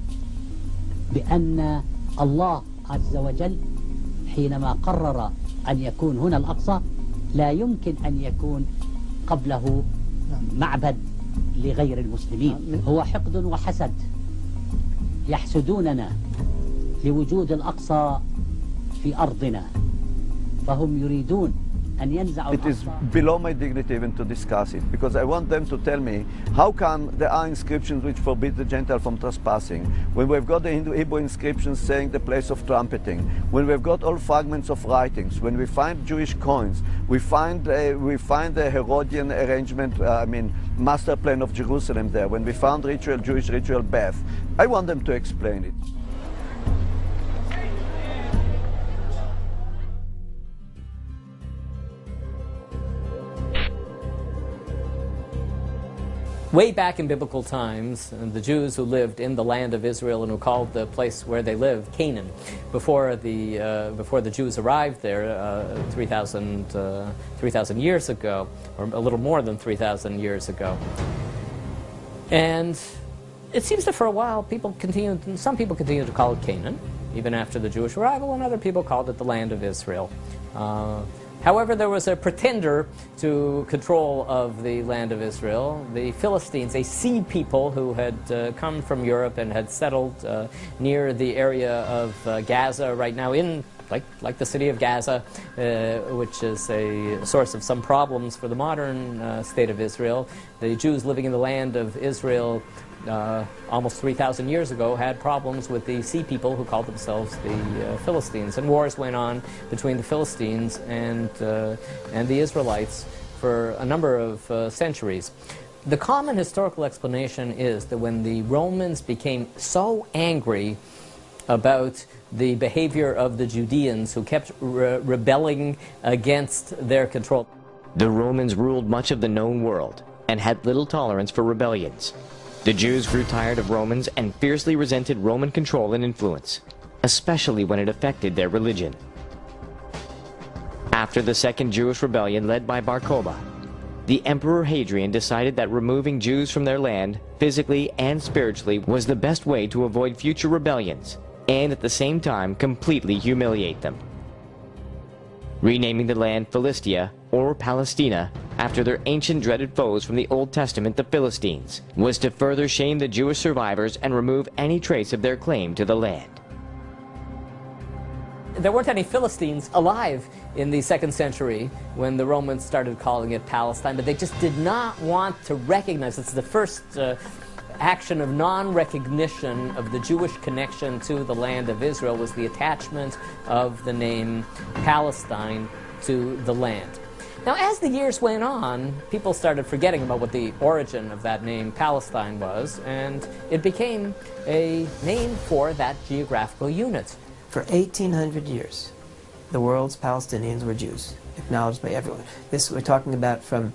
بأن الله عز وجل حينما قرر أن يكون هنا الأقصى لا يمكن أن يكون قبله معبد لغير المسلمين. هو حقد وحسد، يحسدوننا لوجود الأقصى في أرضنا، فهم يريدون أن ينزعوا It is below my dignity even to discuss it, because I want them to tell me how come there are inscriptions which forbid the Gentile from trespassing, when we've got the Hebrew inscriptions saying the place of trumpeting, when we've got all fragments of writings, when we find Jewish coins, we find the Herodian arrangement, master plan of Jerusalem there, when we found Jewish ritual bath. I want them to explain it. Way back in biblical times, the Jews who lived in the land of Israel and who called the place where they lived Canaan, before the Jews arrived there 3,000 years ago, or a little more than 3,000 years ago. And it seems that for a while some people continued to call it Canaan, even after the Jewish arrival, and other people called it the land of Israel. However, there was a pretender to control of the land of Israel, the Philistines, a sea people who had come from Europe and had settled near the area of Gaza right now, in like the city of Gaza, which is a source of some problems for the modern state of Israel. The Jews living in the land of Israel almost 3,000 years ago had problems with the sea people who called themselves the Philistines, and wars went on between the Philistines and the Israelites for a number of centuries. The common historical explanation is that when the Romans became so angry about the behavior of the Judeans who kept rebelling against their control, the Romans ruled much of the known world and had little tolerance for rebellions. The Jews grew tired of Romans and fiercely resented Roman control and influence, especially when it affected their religion. After the Second Jewish Rebellion led by Bar Kokhba, the Emperor Hadrian decided that removing Jews from their land, physically and spiritually, was the best way to avoid future rebellions, and at the same time completely humiliate them. Renaming the land Philistia, or Palestina, after their ancient dreaded foes from the Old Testament, the Philistines, was to further shame the Jewish survivors and remove any trace of their claim to the land. There weren't any Philistines alive in the 2nd century when the Romans started calling it Palestine, but they just did not want to recognize. It's the first action of non-recognition of the Jewish connection to the land of Israel, was the attachment of the name Palestine to the land. Now, as the years went on, people started forgetting about what the origin of that name Palestine was, and it became a name for that geographical unit. For 1,800 years, the world's Palestinians were Jews, acknowledged by everyone. This we're talking about from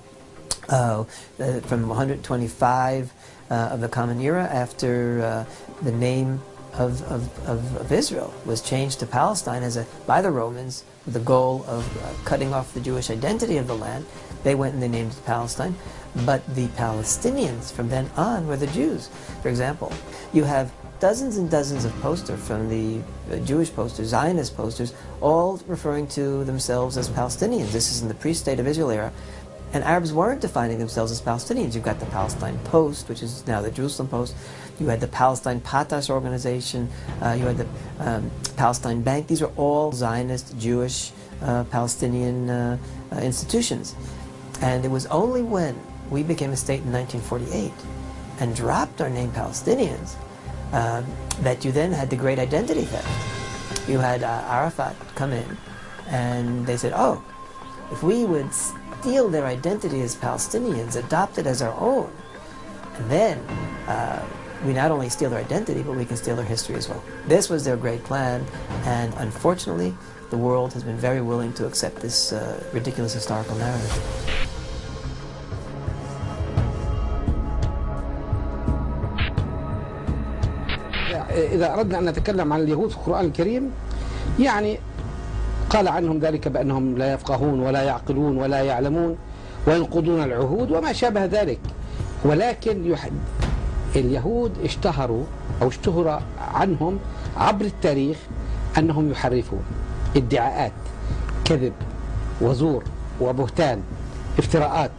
125 of the Common Era, after the name of Israel was changed to Palestine by the Romans with the goal of cutting off the Jewish identity of the land. They went and they named it Palestine. But the Palestinians from then on were the Jews. For example, you have dozens and dozens of posters from the Jewish posters, Zionist posters, all referring to themselves as Palestinians. This is in the pre-State of Israel era. And Arabs weren't defining themselves as Palestinians. You've got the Palestine Post, which is now the Jerusalem Post. You had the Palestine Patas organization. You had the Palestine Bank. These were all Zionist, Jewish, Palestinian institutions. And it was only when we became a state in 1948 and dropped our name Palestinians that you then had the great identity theft. You had Arafat come in, and they said, oh, if we would steal their identity as Palestinians, adopt it as our own, and then we not only steal their identity, but we can steal their history as well. This was their great plan, and unfortunately, the world has been very willing to accept this ridiculous historical narrative. إذا أردنا أن نتكلم عن اليهود في القرآن الكريم، يعني قال عنهم ذلك بأنهم لا يفقهون ولا يعقلون ولا يعلمون وينقضون العهود وما شابه ذلك. ولكن اليهود اشتهر عنهم عبر التاريخ أنهم يحرفون ادعاءات، كذب وزور وبهتان، افتراءات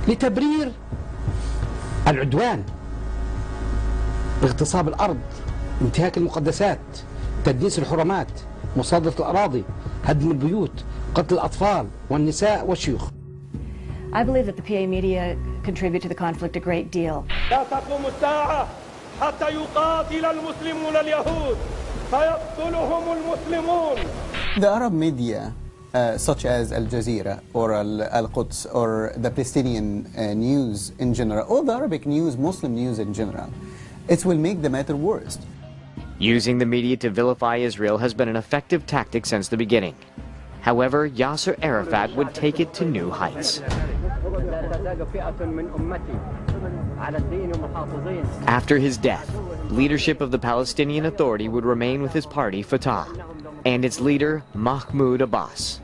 لتبرير العدوان، اغتصاب الأرض، انتهاك المقدسات، تدنيس الحرمات، مصادرة الأراضي، هدم البيوت، قتل الأطفال والنساء والشيوخ. I believe that the PA media contribute to the conflict a great deal. لا تقوم الساعة حتى يقاتل المسلمون اليهود فيقتلهم المسلمون. The Arab media, such as Al Jazeera or Al Quds or the Palestinian news in general, or the Arabic news, Muslim news in general, it will make the matter worse. Using the media to vilify Israel has been an effective tactic since the beginning. However, Yasser Arafat would take it to new heights. After his death, leadership of the Palestinian Authority would remain with his party, Fatah, and its leader, Mahmoud Abbas.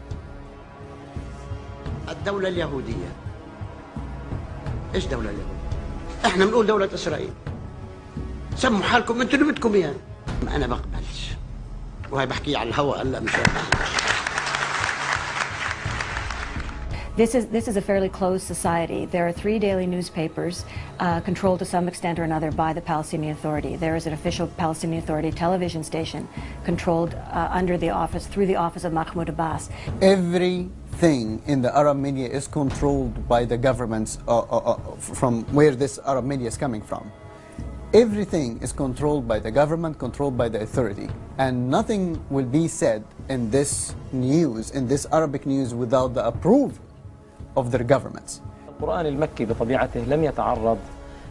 الدولة اليهودية. إيش دولة اليهودية؟ إحنا بنقول دولة إسرائيل. سموا حالكم أنتوا اللي بدكم إياه. أنا بقبلش. وهي بحكي على الهواء هلا مش This is a fairly closed society. There are 3 daily newspapers controlled to some extent or another by the Palestinian Authority. There is an official Palestinian Authority television station controlled through the office of Mahmoud Abbas. Everything in the Arab media is controlled by the governments from where this Arab media is coming from. Everything is controlled by the government, controlled by the authority, and nothing will be said in this news, in this Arabic news, without the approval of their governments. القرآن المكي بطبيعته لم يتعرض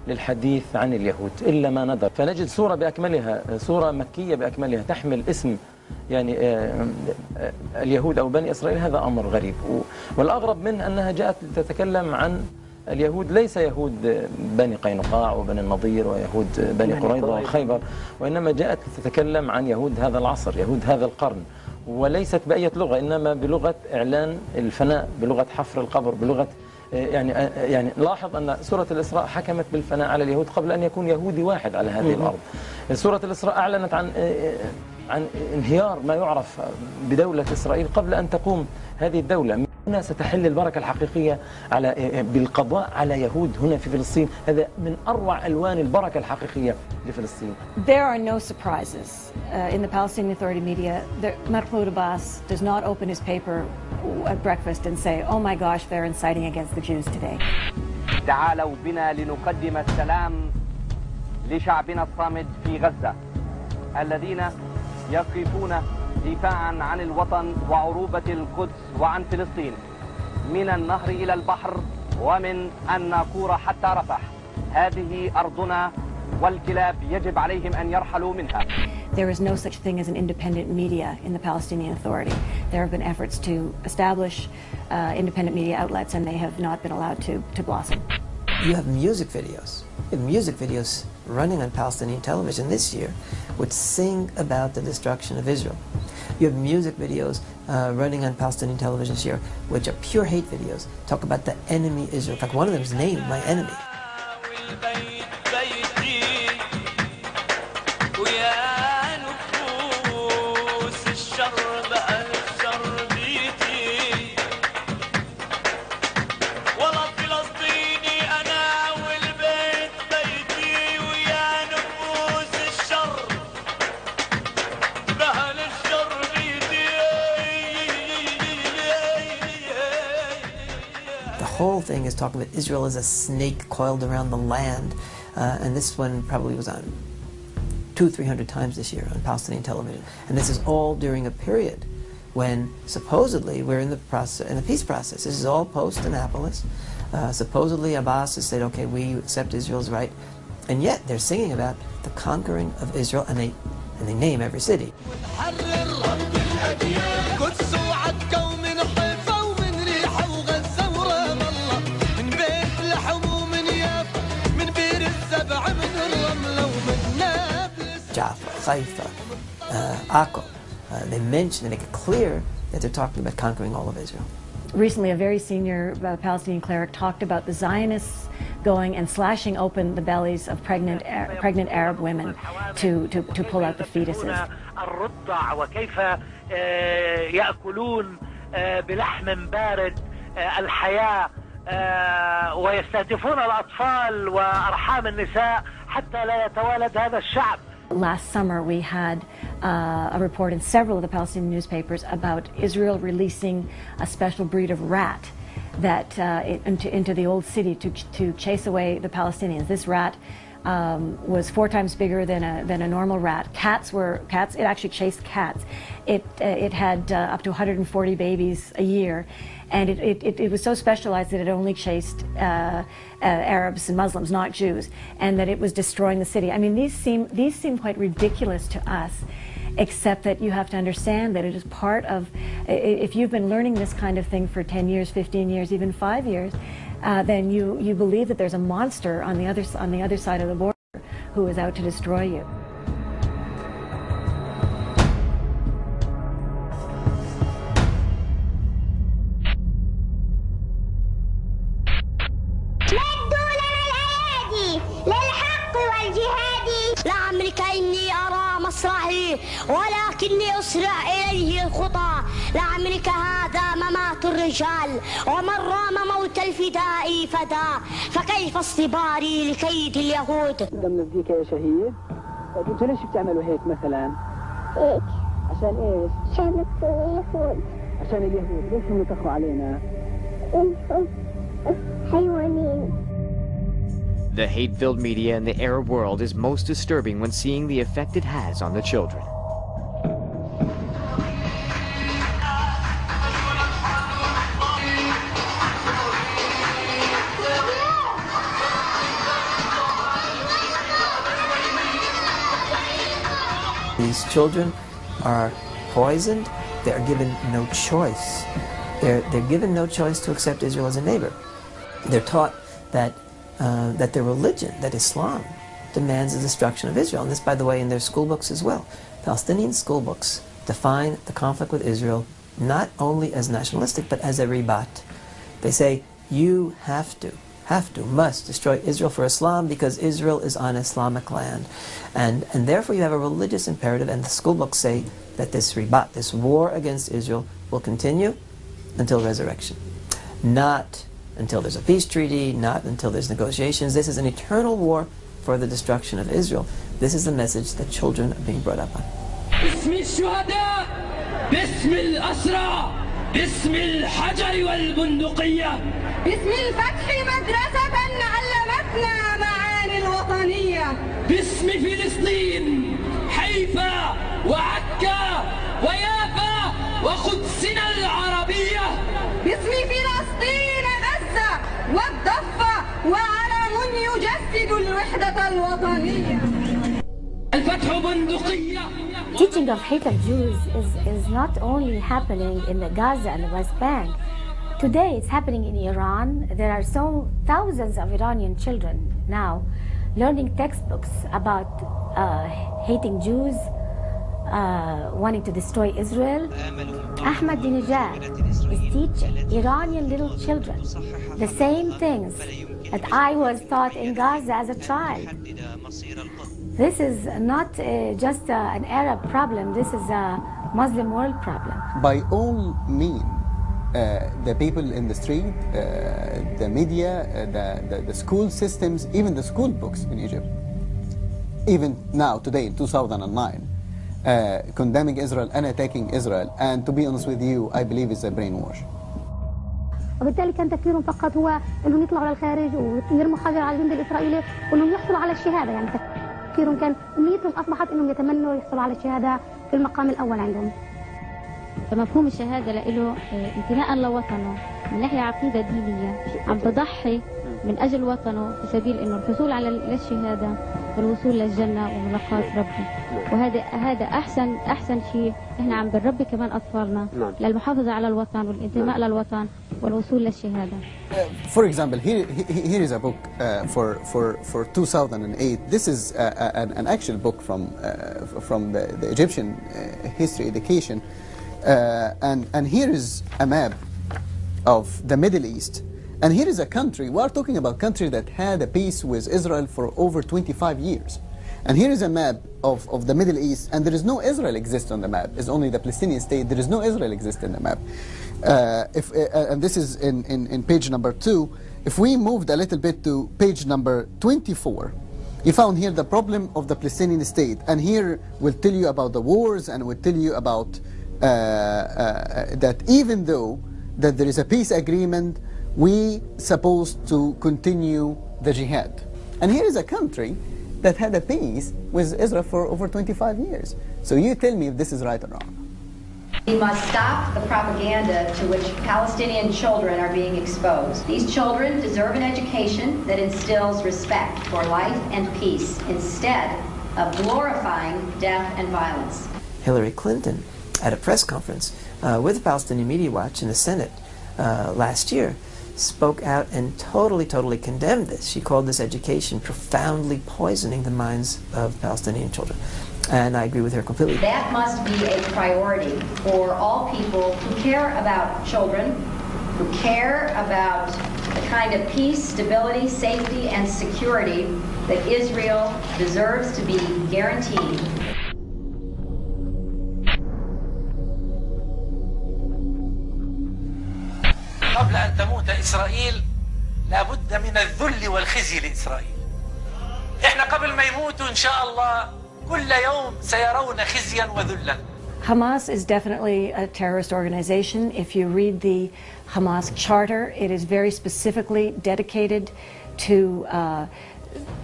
للحديث عن اليهود إلا ما ندر، فنجد صورة بأكملها، صورة مكية بأكملها تحمل اسم يعني اليهود أو بني إسرائيل. هذا أمر غريب، والأغرب منه أنها جاءت تتكلم عن اليهود ليس يهود بني قينقاع وبني النضير ويهود بني قريظة وخيبر، وإنما جاءت تتكلم عن يهود هذا العصر، يهود هذا القرن، وليست بأية لغة، إنما بلغة إعلان الفناء، بلغة حفر القبر، بلغة يعني لاحظ أن سورة الإسراء حكمت بالفناء على اليهود قبل أن يكون يهودي واحد على هذه الأرض. سورة الإسراء أعلنت عن انهيار ما يعرف بدولة إسرائيل قبل أن تقوم هذه الدولة. هنا ستحل البركة الحقيقية بالقضاء على يهود هنا في فلسطين. هذا من أروع ألوان البركة الحقيقية لفلسطين. There are no surprises in the Palestinian Authority media. Mahmoud Abbas does not open his paper at breakfast and say, "Oh my gosh, they're inciting against the Jews today." تعالوا بنا لنقدم السلام لشعبنا الصامد في غزة الذين يقفون دفاعا عن الوطن وعروبة القدس وعن فلسطين من النهر إلى البحر ومن الناقورة حتى رفح. هذه أرضنا والكلاب يجب عليهم أن يرحلوا منها. There is no such thing as an independent media in the Palestinian Authority. There have been efforts to establish independent media outlets, and they have not been allowed to blossom. You have music videos. You have music videos running on Palestinian television this year which sing about the destruction of Israel. You have music videos running on Palestinian television this year which are pure hate videos, talk about the enemy Israel. In fact, one of them is named My Enemy. The whole thing is talking about Israel as a snake coiled around the land, and this one probably was on 200-300 times this year on Palestinian television. And this is all during a period when supposedly we're in the peace process. This is all post-Annapolis. Supposedly Abbas has said, okay, we accept Israel's right, and yet they're singing about the conquering of Israel, and they name every city. Jaffa, Haifa, Akko. They make it clear that they're talking about conquering all of Israel. Recently, a very senior Palestinian cleric talked about the Zionists going and slashing open the bellies of pregnant Arab women to pull out the fetuses. الرضع وكيف يأكلون بلحم بارد الحياة ويستهدفون الأطفال وأرحام النساء حتى لا يتوالد هذا الشعب. Last summer, we had a report in several of the Palestinian newspapers about Israel releasing a special breed of rat that into the old city to chase away the Palestinians. This rat was 4 times bigger than a normal rat. Cats. It actually chased cats. It had up to 140 babies a year, and it was so specialized that it only chased Arabs and Muslims, not Jews, and that it was destroying the city. I mean, these seem quite ridiculous to us, except that you have to understand that it is part of. If you've been learning this kind of thing for 10 years, 15 years, even 5 years, then you believe that there's a monster on the other side of the border who is out to destroy you. لعمرك إني أرى مصرعي ولكني أسرع إليه الخطى لعمرك هذا ممات الرجال ومن رام موت الفداء فدا فكيف اصطباري لكيد اليهود. قم نفديك يا شهيد. انتوا ليش بتعملوا هيك مثلا؟ هيك عشان ايش؟ عشان اليهود. عشان اليهود. ليش هم يطخوا علينا؟ انتم حيوانين. The hate-filled media in the Arab world is most disturbing when seeing the effect it has on the children. These children are poisoned. They are given no choice. They're given no choice to accept Israel as a neighbor. They're taught that their religion, that Islam, demands the destruction of Israel. And this, by the way, in their school books as well. Palestinian school books define the conflict with Israel not only as nationalistic, but as a ribat. They say, you must destroy Israel for Islam because Israel is on Islamic land. And therefore you have a religious imperative, and the school books say that this ribat, this war against Israel, will continue until resurrection. Not until there's a peace treaty, not until there's negotiations. This is an eternal war for the destruction of Israel. This is the message that children are being brought up on. باسم الشهداء، باسم الأسرى، باسم الحجر والبندقية، باسم الفتح مدرسة علمتنا معاني الوطنية، باسم فلسطين، حيفا وعكا ويافا وقدسنا العربية، باسم فلسطين غزة والضفة وعلم يجسد الوحدة الوطنية. الفتح بندقية. Teaching of hate of Jews is not only happening in the Gaza and the West Bank. Today it's happening in Iran. There are thousands of Iranian children now learning textbooks about hating Jews, wanting to destroy Israel. Ahmadinejad is teaching Iranian little children the same things that I was taught in Gaza as a child. This is not just an Arab problem, this is a Muslim world problem. By all means, the people in the street, the media, the school systems, even the school books in Egypt, even now, today, in 2009, condemning Israel and attacking Israel, and to be honest with you, I believe it's a brainwash. وبالتالي كان تفكيرهم فقط هو انهم يطلعوا للخارج ويرموا حجر على الجندي الاسرائيلي وانهم يحصلوا على الشهاده، يعني تفكيرهم كان امنيتهم اصبحت انهم يتمنوا يحصلوا على الشهاده في المقام الاول عندهم. فمفهوم الشهاده له انتماء لوطنه من ناحيه عقيده دينيه، عم بضحي من أجل وطنه في سبيل أنه الحصول على الشهادة والوصول للجنة وملاقاة ربه. وهذا أحسن شيء إحنا عم بنربي كمان أطفالنا للمحافظة على الوطن والانتماء للوطن والوصول للشهادة. For example, here is a book for 2008. This is an actual book from the Egyptian history education, and here is a map of the Middle East. And here is a country, we are talking about a country that had a peace with Israel for over 25 years. And here is a map of the Middle East, and there is no Israel exist on the map. It's only the Palestinian state. There is no Israel exist in the map. And this is in page number 2. If we moved a little bit to page number 24, you found here the problem of the Palestinian state. And here we'll tell you about the wars, and we'll tell you about that even though that there is a peace agreement, we supposed to continue the jihad. And here is a country that had a peace with Israel for over 25 years. So you tell me if this is right or wrong. We must stop the propaganda to which Palestinian children are being exposed. These children deserve an education that instills respect for life and peace instead of glorifying death and violence. Hillary Clinton, at a press conference with the Palestinian Media Watch in the Senate last year, spoke out and totally condemned this. She called this education profoundly poisoning the minds of Palestinian children. And I agree with her completely. That must be a priority for all people who care about children, who care about the kind of peace, stability, safety, and security that Israel deserves to be guaranteed. قبل أن تموت إسرائيل لابد من الذل والخزي لإسرائيل. إحنا قبل ما يموتوا إن شاء الله كل يوم سيرون خزيا وذلا. Hamas is definitely a terrorist organization. If you read the Hamas charter, it is very specifically dedicated to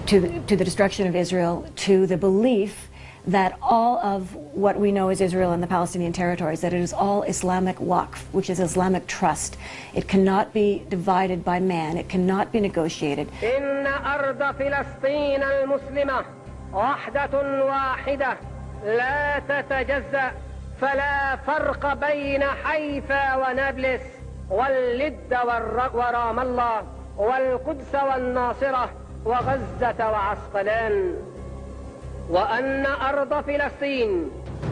the destruction of Israel, to the belief that all of what we know as Israel and the Palestinian territories, that it is all Islamic waqf, which is Islamic trust. It cannot be divided by man. It cannot be negotiated. إن أرض فلسطين المسلمة وحدة واحدة لا تتجزأ فلا فرق بين حيفا ونابلس واللد ورام الله والقدس والناصرة وغزة وعسقلان وأن أرض فلسطين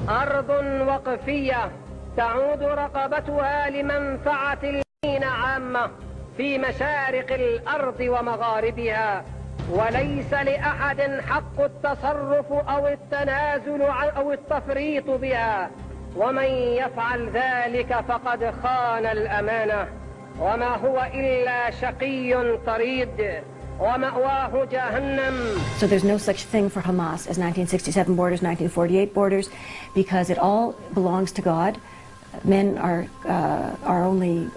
أرض وقفية تعود رقبتها لمنفعة المسلمين عامة في مشارق الأرض ومغاربها وليس لأحد حق التصرف أو التنازل أو التفريط بها ومن يفعل ذلك فقد خان الأمانة وما هو إلا شقي طريد ومأواه جهنم. So there's no such thing for Hamas as 1967 borders, 1948 borders, because it all belongs to God. Men are only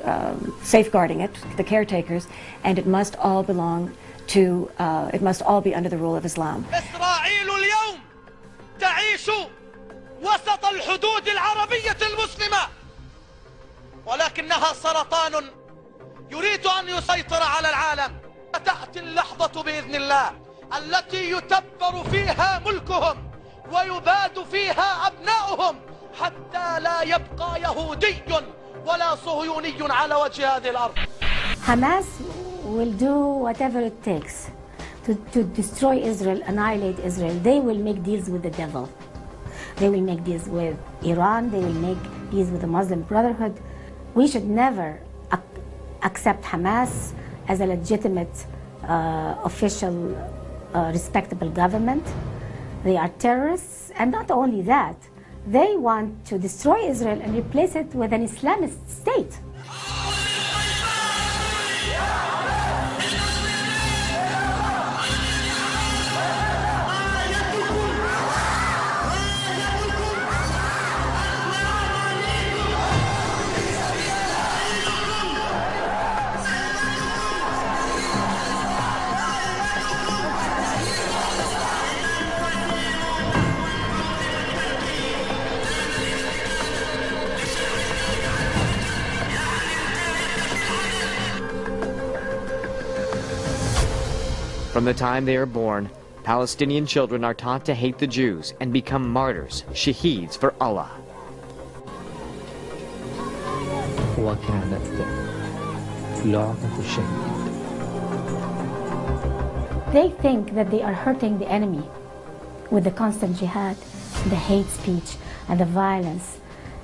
safeguarding it, the caretakers, and it must all belong to, it must all be under the rule of Islam. إسرائيل اليوم تعيش وسط الحدود العربية المسلمة ولكنها سرطان يريد أن يسيطر على العالم. تأتي اللحظة بإذن الله التي يتبر فيها ملكهم ويباد فيها أبناؤهم حتى لا يبقى يهودي ولا صهيوني على وجه هذه الأرض. Hamas will do whatever it takes to destroy Israel, annihilate Israel. They will make deals with the devil. They will make deals with Iran. They will make deals with the Muslim Brotherhood. We should never accept Hamas as a legitimate, official, respectable government. They are terrorists, and not only that, they want to destroy Israel and replace it with an Islamist state. From the time they are born, Palestinian children are taught to hate the Jews and become martyrs, shaheeds for Allah. They think that they are hurting the enemy with the constant jihad, the hate speech, and the violence,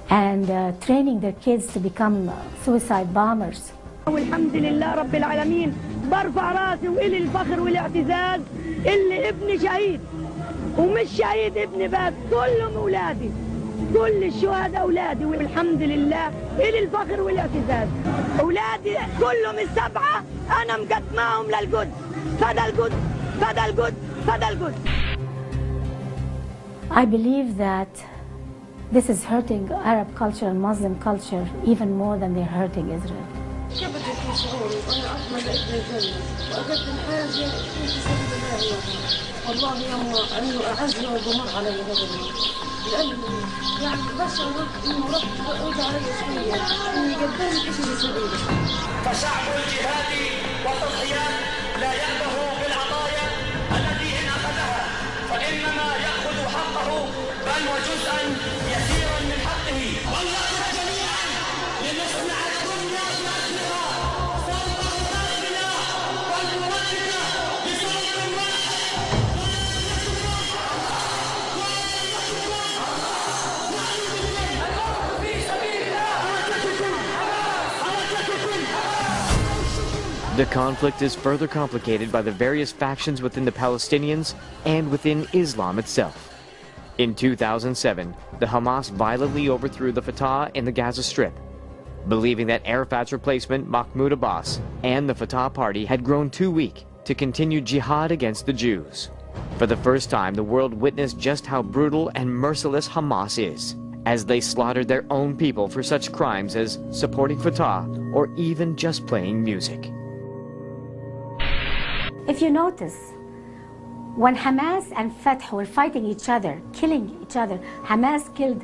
and training their kids to become suicide bombers. والحمد لله رب العالمين برفع راسي وإلي الفخر والاعتزاز اللي ابني شهيد ومش شهيد ابني بس كلهم أولادي كل الشهداء أولادي والحمد لله إلي الفخر والاعتزاز أولادي كلهم السبعة أنا مقدماهم للقدس فدا القدس فدا القدس فدا القدس. I believe that this is hurting Arab culture and Muslim culture even more than they're hurting Israel. كبدت في شعوري وانا احمل ابن الجنه واقدم حاجه في سبيل الله والله يما انه اعزني وضمر علي هذا لانه يعني بشر انه رب تعود علي شويه اني قدمت شيء لسبيله. فشعب الجهاد والتضحيات لا يأبه بالعطايا التي إن أخذها فإنما يأخذ حقه بل وجزءا يسيرا من حقه. والله جميعا لنصنع الدنيا بأسرها صوت ربنا والمردنا بصوت واحد. في سبيل The conflict is further complicated by the various factions within the Palestinians and within Islam itself. In 2007, the Hamas violently overthrew the Fatah in the Gaza Strip, believing that Arafat's replacement, Mahmoud Abbas, and the Fatah party had grown too weak to continue jihad against the Jews. For the first time, the world witnessed just how brutal and merciless Hamas is, as they slaughtered their own people for such crimes as supporting Fatah or even just playing music. If you notice, when Hamas and Fatah were fighting each other, killing each other, Hamas killed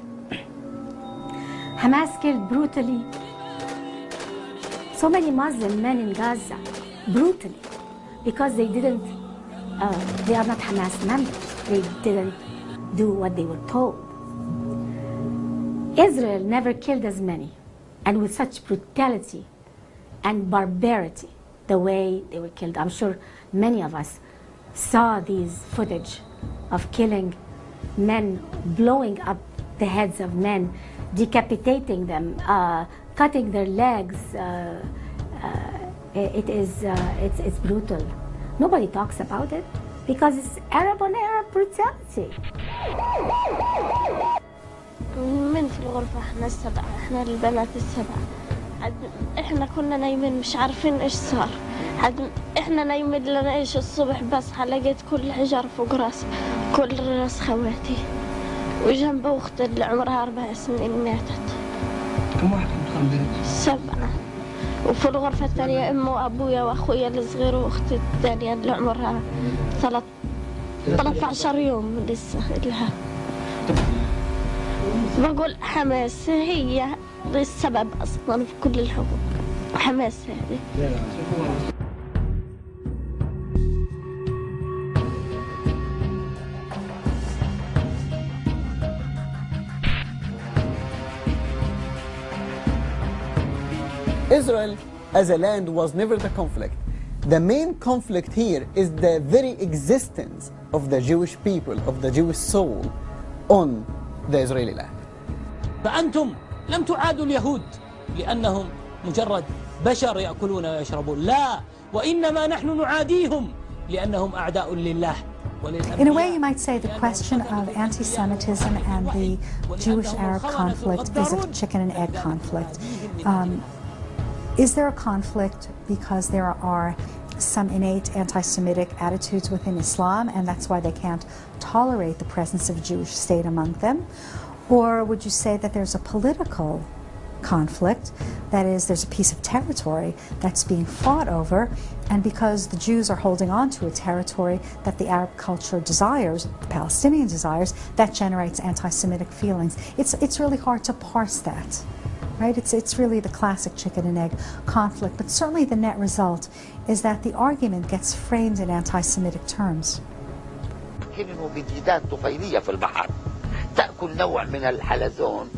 brutally so many Muslim men in Gaza, brutally, because they are not Hamas members. They didn't do what they were told. Israel never killed as many, and with such brutality and barbarity, the way they were killed. I'm sure many of us saw these footage of killing men, blowing up the heads of men, decapitating them, cutting their legs. It's brutal. Nobody talks about it because it's Arab on Arab brutality. من في الغرفة احنا السبعة، احنا البنات السبعة. احنا كنا نايمين مش عارفين ايش صار. احنا نايمين لنا ايش الصبح بس لقيت كل حجر فوق راسي، كل راس خواتي. وجنب اختي اللي عمرها 4 سنين ماتت. كم واحد كنتوا بالبيت؟ 7. وفي الغرفة الثانية امي وابويا واخويا الصغير واختي الثانية اللي عمرها 13 يوم لسه لها. بقول حماس هي السبب اصلا في كل الحقوق. حماس هذه. Israel as a land was never the conflict. The main conflict here is the very existence of the Jewish people, of the Jewish soul on the Israeli land. فأنتم لم تعادوا اليهود لأنهم مجرد بشر يأكلون ويشربون، لا، وإنما نحن نعاديهم لأنهم أعداء لله. In a way, you might say the question of anti-Semitism and the Jewish-Arab conflict is a chicken and egg conflict. Is there a conflict because there are some innate anti-Semitic attitudes within Islam, and that's why they can't tolerate the presence of a Jewish state among them? Or would you say that there's a political conflict, that is, there's a piece of territory that's being fought over, and because the Jews are holding on to a territory that the Arab culture desires, the Palestinian desires, that generates anti-Semitic feelings? It's really hard to parse that. right? It's really the classic chicken and egg conflict, but certainly the net result is that the argument gets framed in anti-Semitic terms. كننه بجدات طفيلية في البحر تأكل نوع من الحلزون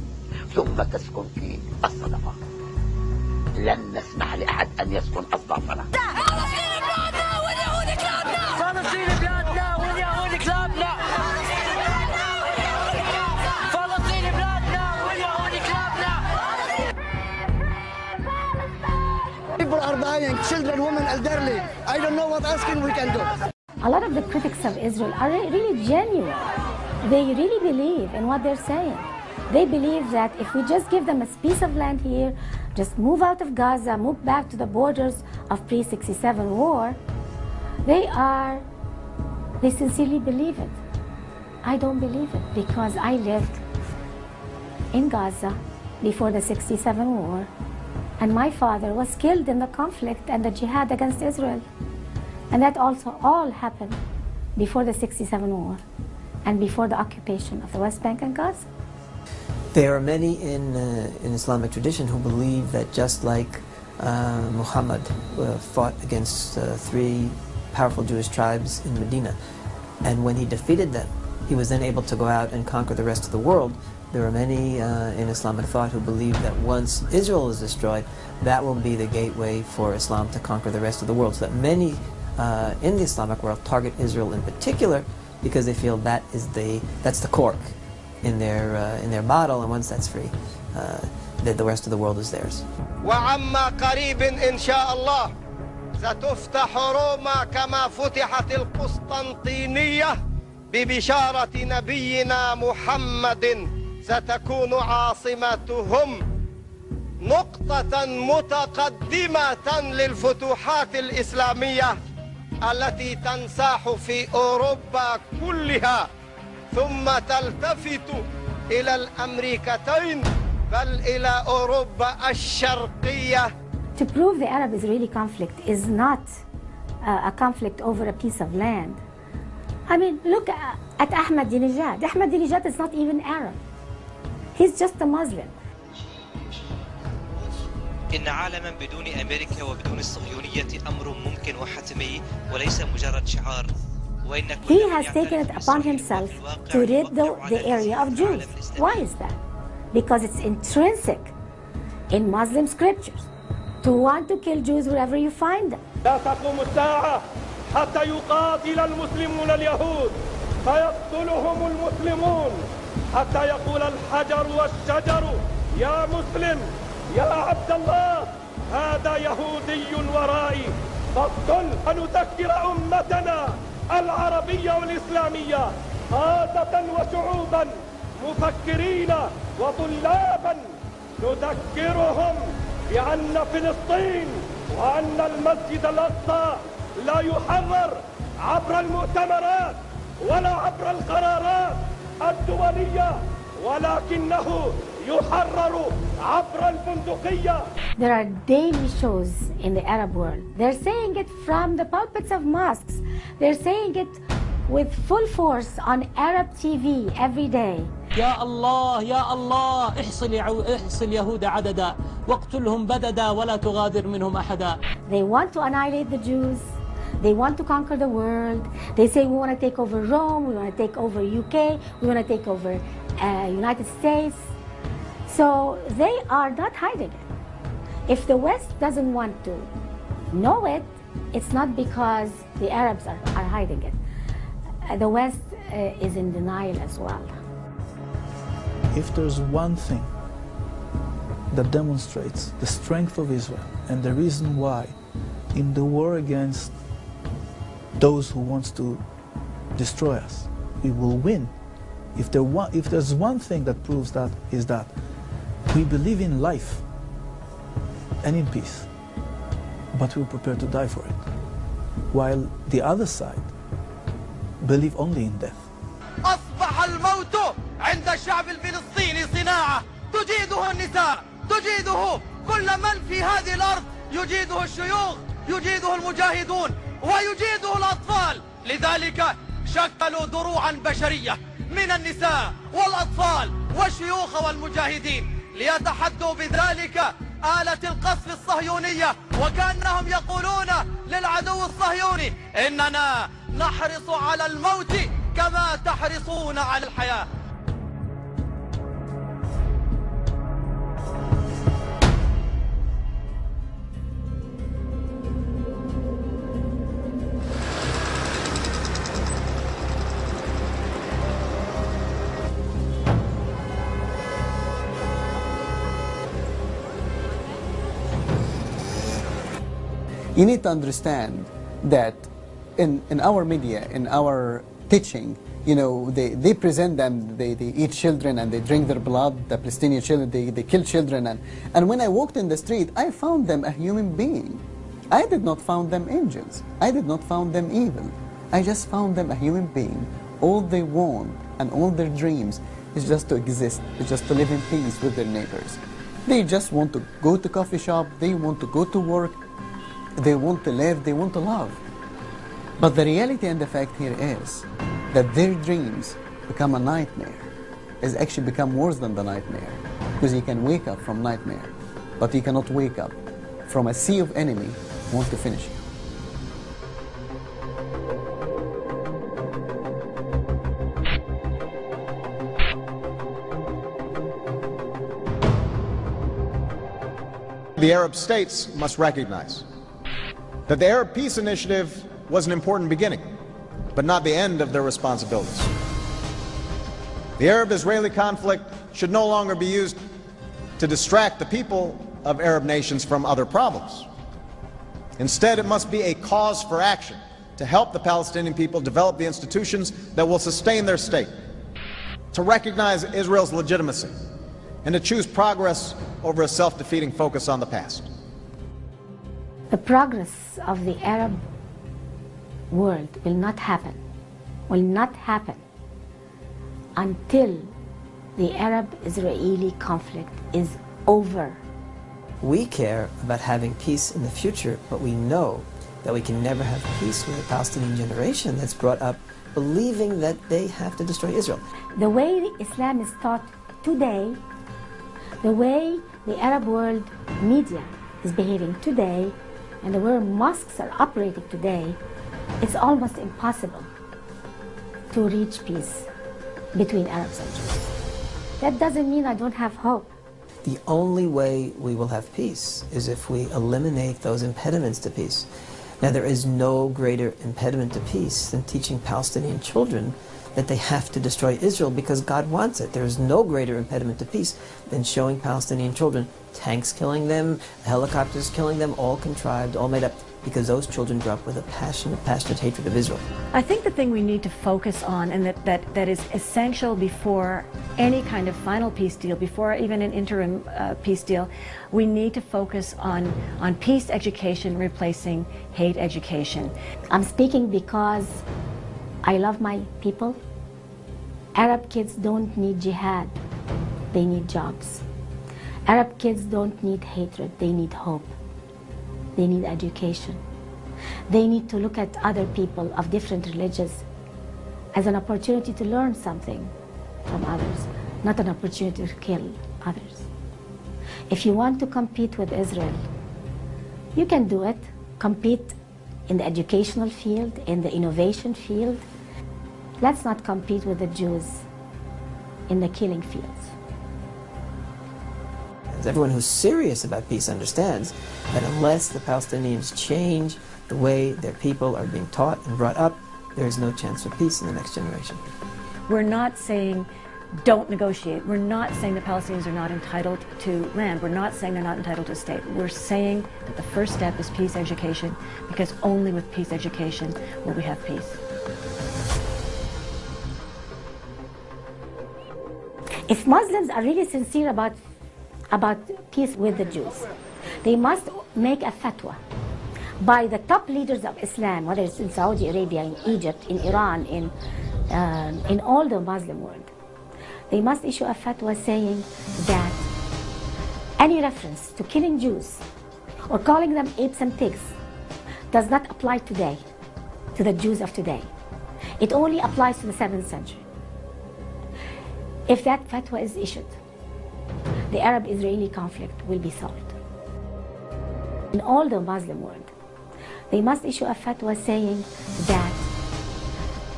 ثم تسكن في الصدفة. لن نسمح لأحد أن يسكن أصدافنا. فلسطين بلادنا واليهود كلابنا. فلسطين بلادنا واليهود كلابنا. People are dying, children, women, elderly. I don't know what else we can do. A lot of the critics of Israel are really genuine. They really believe in what they're saying. They believe that if we just give them a piece of land here, just move out of Gaza, move back to the borders of pre-67 war, they sincerely believe it. I don't believe it because I lived in Gaza before the 67 war, and my father was killed in the conflict and the jihad against Israel. And that also all happened before the 67 war and before the occupation of the West Bank and Gaza. There are many in Islamic tradition who believe that just like Muhammad fought against three powerful Jewish tribes in Medina, and when he defeated them, he was then able to go out and conquer the rest of the world. There are many in Islamic thought who believe that once Israel is destroyed, that will be the gateway for Islam to conquer the rest of the world. So that many in the Islamic world target Israel in particular because they feel that's the cork in their bottle, and once that's free, the rest of the world is theirs. وعما قريب إن شاء الله ستفتح روما كما فتحت القسطنطينية ببشارة نبينا محمد ستكون عاصمتهم نقطة متقدمة للفتوحات الإسلامية التي تنساح في أوروبا كلها ثم تلتفت إلى الأمريكتين بل إلى أوروبا الشرقية. To prove the Arab-Israeli conflict is not a conflict over a piece of land. I mean, look at Ahmadinejad. Ahmadinejad is not even Arab. He's just a Muslim. إن عالما بدون أمريكا وبدون الصهيونية أمر ممكن وحتمي وليس مجرد شعار. He has taken it upon himself to rid the area of Jews. Why is that? Because it's intrinsic in Muslim scriptures to want to kill Jews wherever you find them. لا تقوم الساعة حتى يقاتل المسلمون اليهود فيقتلهم المسلمون حتى يقول الحجر والشجر يا مسلم يا عبد الله هذا يهودي ورائي فاقتل فنذكر أمتنا العربية والإسلامية قادة وشعوبا مفكرين وطلابا نذكرهم بأن فلسطين وأن المسجد الأقصى لا يحرر عبر المؤتمرات ولا عبر القرارات الدولية ولكنه يحرر عبر البندقية. There are daily shows in the Arab world. They're saying it from the pulpits of mosques. They're saying it with full force on Arab TV every day. يا الله يا الله احصل يهود عددا واقتلهم بددا ولا تغادر منهم أحدا. They want to annihilate the Jews. They want to conquer the world. They say we want to take over Rome, we want to take over UK, we want to take over United States. So they are not hiding it. If the West doesn't want to know it, it's not because the Arabs are hiding it. The West is in denial as well. If there's one thing that demonstrates the strength of Israel and the reason why in the war against those who wants to destroy us, we will win. If there's one thing that proves that, is that we believe in life and in peace, but we're prepared to die for it, while the other side believe only in death. أصبح الموت عند الشعب الفلسطيني صناعة تجيده النساء، تجيده كل من في هذه الأرض، يجيده الشيوخ، يجيده المجاهدون، ويجيده الأطفال. لذلك شكلوا دروعا بشرية من النساء والأطفال والشيوخ والمجاهدين ليتحدوا بذلك آلة القصف الصهيونية، وكأنهم يقولون للعدو الصهيوني إننا نحرص على الموت كما تحرصون على الحياة. You need to understand that in our media, in our teaching, you know, they present them, they eat children and they drink their blood, the Palestinian children, they kill children. And when I walked in the street, I found them a human being. I did not find them angels. I did not find them evil. I just found them a human being. All they want and all their dreams is just to exist, is just to live in peace with their neighbors. They just want to go to coffee shop, they want to go to work, they want to live, they want to love. But the reality and the fact here is that their dreams become a nightmare. It's actually become worse than the nightmare. Because you can wake up from nightmare, but you cannot wake up from a sea of enemy who want to finish you. The Arab states must recognize that the Arab Peace Initiative was an important beginning, but not the end of their responsibilities. The Arab-Israeli conflict should no longer be used to distract the people of Arab nations from other problems. Instead, it must be a cause for action to help the Palestinian people develop the institutions that will sustain their state, to recognize Israel's legitimacy, and to choose progress over a self-defeating focus on the past. The progress of the Arab world will not happen until the Arab-Israeli conflict is over. We care about having peace in the future, but we know that we can never have peace with a Palestinian generation that's brought up believing that they have to destroy Israel. The way Islam is taught today, the way the Arab world media is behaving today, and the way mosques are operating today, it's almost impossible to reach peace between Arabs and Jews. That doesn't mean I don't have hope. The only way we will have peace is if we eliminate those impediments to peace. Now, there is no greater impediment to peace than teaching Palestinian children that they have to destroy Israel because God wants it. There is no greater impediment to peace than showing Palestinian children tanks killing them, helicopters killing them, all contrived, all made up, because those children grew up with a passionate hatred of Israel. I think the thing we need to focus on, and that is essential before any kind of final peace deal, before even an interim peace deal, we need to focus on peace education replacing hate education. I'm speaking because I love my people. Arab kids don't need jihad, they need jobs. Arab kids don't need hatred, they need hope. They need education. They need to look at other people of different religions as an opportunity to learn something from others, not an opportunity to kill others. If you want to compete with Israel, you can do it. Compete in the educational field, in the innovation field. Let's not compete with the Jews in the killing fields. Everyone who's serious about peace understands that unless the Palestinians change the way their people are being taught and brought up, there is no chance for peace in the next generation. We're not saying don't negotiate. We're not saying the Palestinians are not entitled to land. We're not saying they're not entitled to a state. We're saying that the first step is peace education, because only with peace education will we have peace. If Muslims are really sincere about peace with the Jews, they must make a fatwa by the top leaders of Islam, whether it's in Saudi Arabia, in Egypt, in Iran, in all the Muslim world. They must issue a fatwa saying that any reference to killing Jews or calling them apes and pigs does not apply today to the Jews of today. It only applies to the 7th century. If that fatwa is issued, the Arab-Israeli conflict will be solved. In all the Muslim world, they must issue a fatwa saying that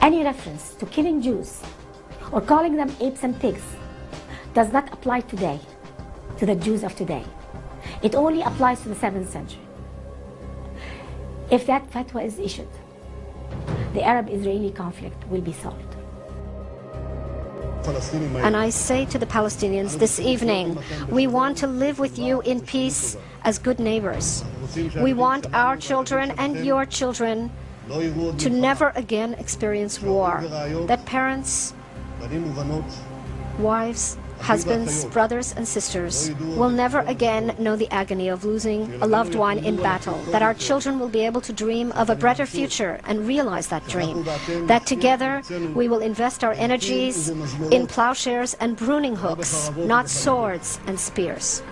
any reference to killing Jews or calling them apes and pigs does not apply today to the Jews of today. It only applies to the 7th century. If that fatwa is issued, the Arab-Israeli conflict will be solved. And I say to the Palestinians this evening, we want to live with you in peace as good neighbors. We want our children and your children to never again experience war, that parents, wives, husbands, brothers and sisters will never again know the agony of losing a loved one in battle, that our children will be able to dream of a brighter future and realize that dream, that together we will invest our energies in plowshares and pruning hooks, not swords and spears.